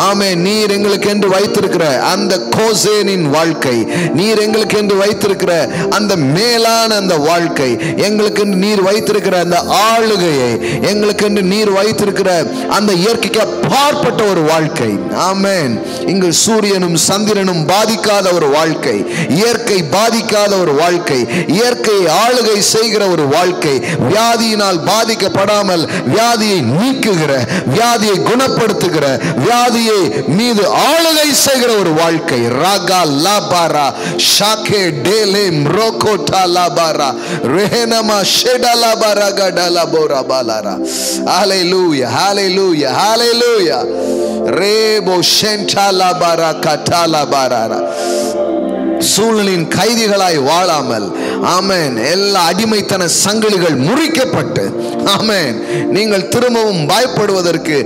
ஆமென். நீர் எங்களுக்கு என்று வைத்திருக்கிற அந்த கோசேனின் வாழ்க்கை, நீர் எங்களுக்கு என்று வைத்திருக்கிற அந்த மேலான அந்த வாழ்க்கை, எங்களுக்கு நீர் வைத்திருக்கிற அந்த ஆளுகையை, எங்களுக்கு என்று நீர் வைத்திருக்கிற அந்த இயற்கைக்கு அப்பாற்பட்ட ஒரு வாழ்க்கை. ஆமென். இங்கு சூரியனும் சந்திரனும் பாதிக்காத ஒரு வாழ்க்கை, இயற்கை பாதிக்காத ஒரு வாழ்க்கை, இயற்கையை ஆளுகை செய்கிற ஒரு வாழ்க்கை, வியாதியினால் பாதிக்கப்படாமல் வியாதியை நீக்குகிற, வியாதியை குணப்படுத்துகிற, வியாதியை மீது ஆளுகை செய்கிற ஒரு வாழ்க்கை. ராகா லாபாரா ஷாகே டேலே ம்ரோகோட்டா லாபாரா ரெஹனமா ஷெடா லாபாரா கடலா போரா பாலாரா. ஹalleluya, hallelujah, hallelujah. ரேபோ ஷென்டா லாபாரா கட்டா லாபாரா. சூழலின் கைதிகளாய் வாழாமல், ஆமென், எல்லா அடிமைத்தன சங்கிலிகள் முறிக்கப்பட்டு, ஆமென், நீங்கள் திரும்பவும் பயப்படுவதற்கு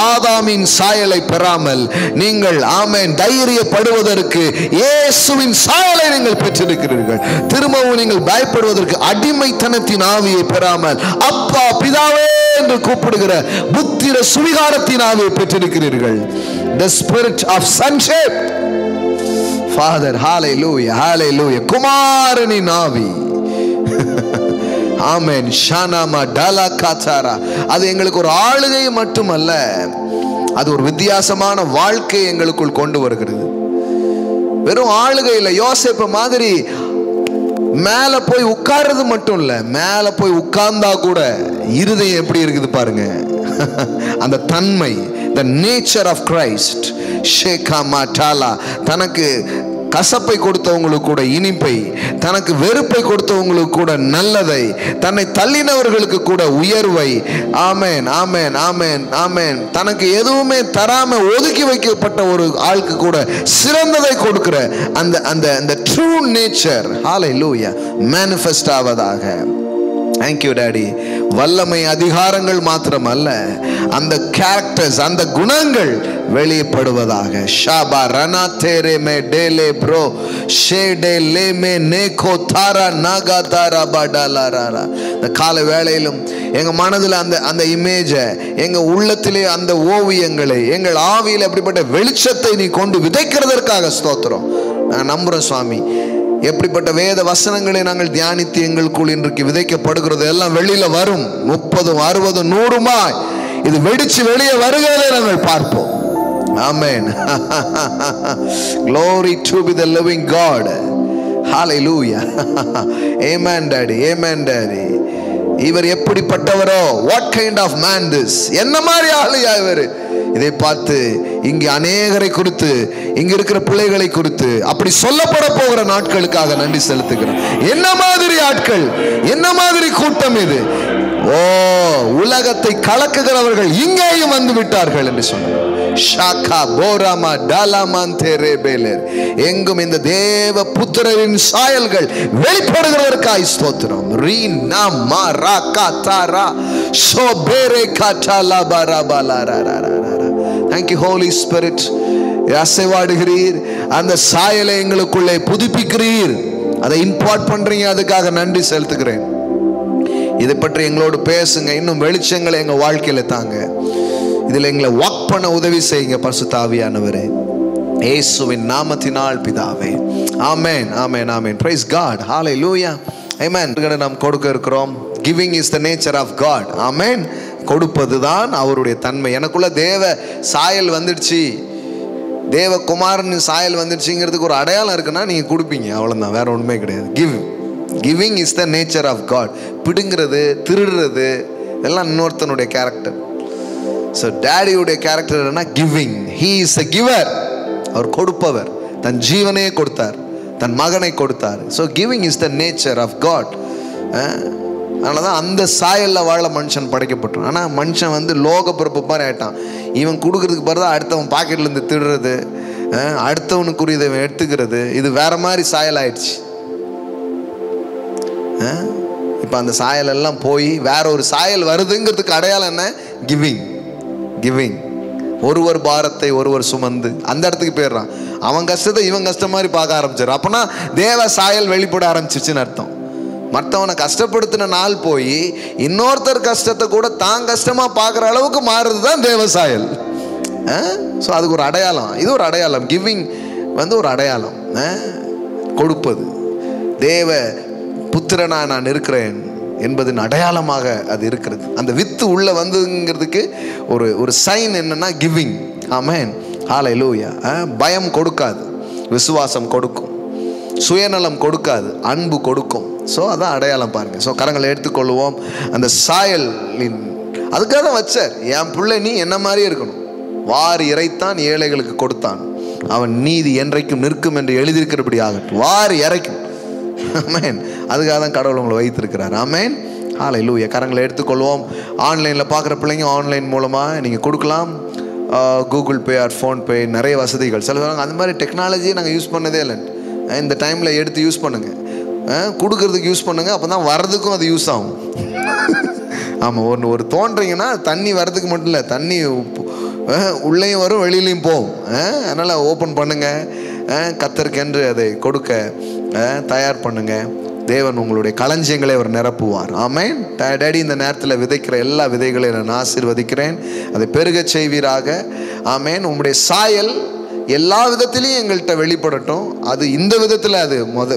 ஆதாமின் சாயலை பெறாமல் நீங்கள், ஆமென், தைரியப்படுவதற்கு இயேசுவின் சாயலை நீங்கள் பெற்றிருக்கிறீர்கள். திரும்பவும் நீங்கள் பயப்படுவதற்கு அடிமைத்தனத்தின் ஆவியை பெறாமல் அப்பா பிதாவே என்று கூப்பிடுகிற புத்திர சுவிகாரத்தின் ஆவியை பெற்றிருக்கிறீர்கள். The spirit of sonship. Father, hallelujah, hallelujah. குமாரனின் ஆவி. ஆமென். ஷானாமா டலா காச்சாரா. அது எங்களுக்கு ஒரு ஆளுகை மட்டுமல்ல, அது ஒரு வித்தியாசமான வாழ்க்கை எங்களுக்குள் கொண்டு வருகிறது. வெறும் ஆளுகை இல்லை. யோசேப்பு மாதிரி மேல போய் உட்கார்றது மட்டும் இல்ல, மேல போய் உட்கார்ந்தா கூட இருதயம் எப்படி இருக்குது பாருங்க. அந்த தன்மை, the nature of Christ. ஷேகாமா டாலா. தனக்கு கசப்பை கொடுத்தவங்களுக்கு கூட இனிப்பை, தனக்கு வெறுப்பை கொடுத்தவங்களுக்கு கூட நல்லதை, தன்னை தள்ளினவர்களுக்கு கூட உயர்வை. ஆமென், ஆமென், ஆமென், ஆமென். தனக்கு எதுவுமே தராம ஒதுக்கி வைக்கப்பட்ட ஒரு ஆளுக்கு கூட சிறந்ததை கொடுக்கிற அந்த அந்த அந்த true nature, hallelujah, manifest ஆவதாக. Thank you daddy. வல்லமை அதிகாரங்கள் மாத்திரம் அல்ல, அந்த கேரக்டர்ஸ், அந்த குணங்கள் வெளிப்படுவதாக. ஷாபா ரனா தேரே மே டேலே ப்ரோ ஷேடே லே மே நேகோ தாரா நாகா தாரா படலாரா. இந்த கால வேளையிலும் எங்க மனதில் அந்த அந்த இமேஜை, எங்க உள்ளத்திலே அந்த ஓவியங்களை, எங்கள் ஆவியில் அப்படிப்பட்ட வெளிச்சத்தை நீ கொண்டு விதைக்கிறதற்காக ஸ்தோத்திரம். நான் நம்புறேன் சுவாமி. எப்படிப்பட்ட வேத வசனங்களை நாங்கள் தியானித்து எங்களுக்குள் இன்றைக்கு விதைக்கப்படுகிறது எல்லாம் வெளியில வரும். 30, 60, 100 இது வெடிச்சு வெளியே வருகிறதை நாங்கள் பார்ப்போம். ஆமென். Glory to be the living God. Hallelujah. Amen daddy, amen daddy. இவர் எப்படிப்பட்டவரோ, what kind of man this, என்ன மாதிரி ஆளுயா இவர். இதை பார்த்து இங்கு அநேகரை குறித்து, இங்க இருக்கிற பிள்ளைகளை குறித்து, அப்படி சொல்லப்பட போகிற நாட்களுக்காக நன்றி செலுத்துகிறோம். என்ன மாதிரி ஆட்கள், என்ன மாதிரி கூட்டம் இது. ஓ, உலகத்தை கலக்குகிறவர்கள் இங்கேயும் வந்து விட்டார்கள் என்று சொன்னார். எங்கும் இந்த தேவ புத்திரரின் சாயல்கள் வெளிப்படுகிறதற்காய் ஸ்தோத்திரம். Thank you Holy Spirit. அசைவாடுகிறீர், அந்த சாயலை எங்களுக்குள்ளே புதுப்பிக்கிறீர், அதை இம்பார்ட் பண்றீங்க. அதுக்காக நன்றி செலுத்துகிறேன். இதை பற்றி எங்களோடு பேசுங்க. இன்னும் வெளிச்சங்களை எங்க வாழ்க்கையில தாங்க. இதில் எங்களை வாக் பண்ண உதவி செய்யுங்க பரிசுத்த ஆவியானவரே, இயேசுவின் நாமத்தினால் பிதாவே. ஆமென், ஆமென், ஆமென். Praise God. Hallelujah. Amen. நாம் கொடுக்க இருக்கிறோம். Giving is the nature of God. Amen. கொடுப்பதுதான் அவருடைய தன்மை. எனக்குள்ள தேவ சாயல் வந்துடுச்சு, தேவகுமாரன் சாயல் வந்துடுச்சுங்கிறதுக்கு ஒரு அடையாளம் இருக்குன்னா நீங்க கொடுப்பீங்க, அவ்வளவுதான், வேற ஒண்ணுமே கிடையாது. Giving is the nature of God. பிடுங்கிறது, திருடுறது எல்லாம் இன்னொருத்தனுடைய கேரக்டர். ஸோ டேடியுடைய கேரக்டர் என்ன? Giving. He is a giver. அவர் கொடுப்பவர். தன் ஜீவனையே கொடுத்தார், தன் மகனை கொடுத்தார். So giving is the nature of God. அதனால தான் அந்த சாயலில் வாழ மனுஷன் படைக்கப்பட்டான். ஆனால் மனுஷன் வந்து லோக பிறப்பு மாதிரி ஆயிட்டான். இவன் கொடுக்கறதுக்கு பிறகு அடுத்தவன் பாக்கெட்லேருந்து திருடுறது, அடுத்தவனுக்குரியதை எடுத்துக்கிறது, இது வேற மாதிரி சாயல் ஆயிடுச்சு. இப்போ அந்த சாயல் எல்லாம் போய் வேற ஒரு சாயல் வருதுங்கிறதுக்கு அடையாளம் என்ன? கிவிங். கிவிங். ஒருவர் பாரத்தை ஒருவர் சுமந்து அந்த இடத்துக்கு போயிடுறான். அவன் கஷ்டத்தை இவன் கஷ்டம் மாதிரி பார்க்க ஆரம்பிச்சிடும். அப்போனா தேவ சாயல் வெளிப்பட ஆரம்பிச்சிருச்சுன்னு அர்த்தம். மற்றவனை கஷ்டப்படுத்தின நாள் போய் இன்னொருத்தர் கஷ்டத்தை கூட தான் கஷ்டமா பார்க்குற அளவுக்கு மாறுறது தான் தேவ சாயல். ஸோ அதுக்கு ஒரு அடையாளம், இது ஒரு அடையாளம். கிவிங் வந்து ஒரு அடையாளம், கொடுப்பது. தேவ புத்திரனா நான் இருக்கிறேன் என்பதன் அடையாளமாக அது இருக்கிறது. அந்த வித்து உள்ள வந்துங்கிறதுக்கு ஒரு சைன் என்னன்னா கிவிங். ஆமென், ஹல்லேலூயா. பயம் கொடுக்காது, விசுவாசம் கொடுக்கும். சுயநலம் கொடுக்காது, அன்பு கொடுக்கும். ஸோ அதான் அடையாளம் பாருங்க. ஸோ கரங்களை எடுத்துக்கொள்வோம். அந்த சாயலின் அதுக்காக தான் வச்சார். என் பிள்ளை நீ என்ன மாதிரியே இருக்கணும். வாரி இறைத்தான், ஏழைகளுக்கு கொடுத்தான், அவன் நீதி என்றைக்கும் நிற்கும் என்று எழுதியிருக்கிறபடி ஆகட்டும். வாரி இறைக்கும். ஆமென். அதுக்காக தான் கடவுள் உங்களை வைத்திருக்கிறார். ஆமென், ஹல்லேலூயா. கரங்களை எடுத்துக்கொள்வோம். ஆன்லைனில் பார்க்குற பிள்ளைங்க ஆன்லைன் மூலமாக நீங்கள் கொடுக்கலாம். கூகுள் பே ஆர் ஃபோன்பே, நிறைய வசதிகள். சில சொல்லுவாங்க அந்த மாதிரி டெக்னாலஜியை நாங்கள் யூஸ் பண்ணதே இல்லை. இந்த டைமில் எடுத்து யூஸ் பண்ணுங்கள், கொடுக்கறதுக்கு யூஸ் பண்ணுங்கள். அப்போ தான் வர்றதுக்கும் அது யூஸ் ஆகும். ஆமாம், ஒரு தோன்றீங்கன்னா தண்ணி வர்றதுக்கு மட்டும் இல்லை, தண்ணி உள்ளேயும் வரும் வெளியிலையும் போகும். அதனால் ஓப்பன் பண்ணுங்கள். கர்த்தருக்கென்று அதை கொடுக்க தயார் பண்ணுங்க. தேவன் உங்களுடைய களஞ்சியங்களை அவர் நிரப்புவார். ஆமென். டேடி, இந்த நேரத்தில் விதைக்கிற எல்லா விதைகளையும் நான் ஆசீர்வதிக்கிறேன், அதை பெருக செய்வீராக. ஆமென். உங்களுடைய சாயல் எல்லா விதத்திலையும் எங்கள்கிட்ட வெளிப்படட்டும். அது இந்த விதத்தில் அது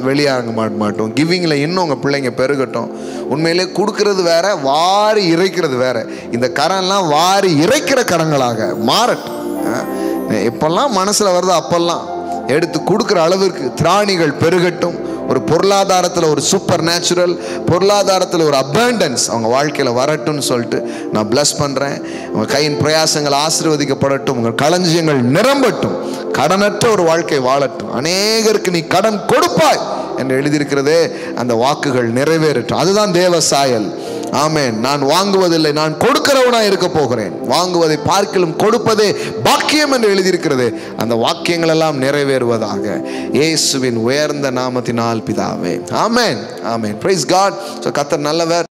வெளியாக மாட்டோம். கிவிங்கில் இன்னும் உங்கள் பிள்ளைங்க பெருகட்டும். உண்மையிலே கொடுக்கறது வேற, வாரி இறைக்கிறது வேற. இந்த கரம்லாம் வாரி இறைக்கிற கரங்களாக மாறட்டும். எப்பெல்லாம் மனசில் வருதோ அப்பெல்லாம் எடுத்து கொடுக்குற அளவிற்கு திராணிகள் பெருகட்டும். ஒரு பொருளாதாரத்தில் ஒரு சூப்பர் நேச்சுரல், பொருளாதாரத்தில் ஒரு அபண்டன்ஸ் அவங்க வாழ்க்கையில் வரட்டும்னு சொல்லிட்டு நான் பிளஸ் பண்ணுறேன். உங்கள் கையின் பிரயாசங்கள் ஆசீர்வதிக்கப்படட்டும், உங்கள் களஞ்சியங்கள் நிரம்பட்டும், கடனற்ற ஒரு வாழ்க்கை வாழட்டும். அநேகருக்கு நீ கடன் கொடுப்பாய் என்று எழுதியிருக்கிறதே, அந்த வாக்குகள் நிறைவேறட்டும். அதுதான் தேவ சாயல். ஆமென். நான் வாங்குவதில்லை, நான் கொடுக்கிறவனாய் இருக்க போகிறேன். வாங்குவதை பார்க்கிலும் கொடுப்பதே பாக்கியம் என்று எழுதியிருக்கிறது. அந்த வாக்கியங்கள் எல்லாம் நிறைவேறுவதாக இயேசுவின் உயர்ந்த நாமத்தினால் பிதாவே. Amen, amen. Praise God. So கர்த்தர் நல்லவர்.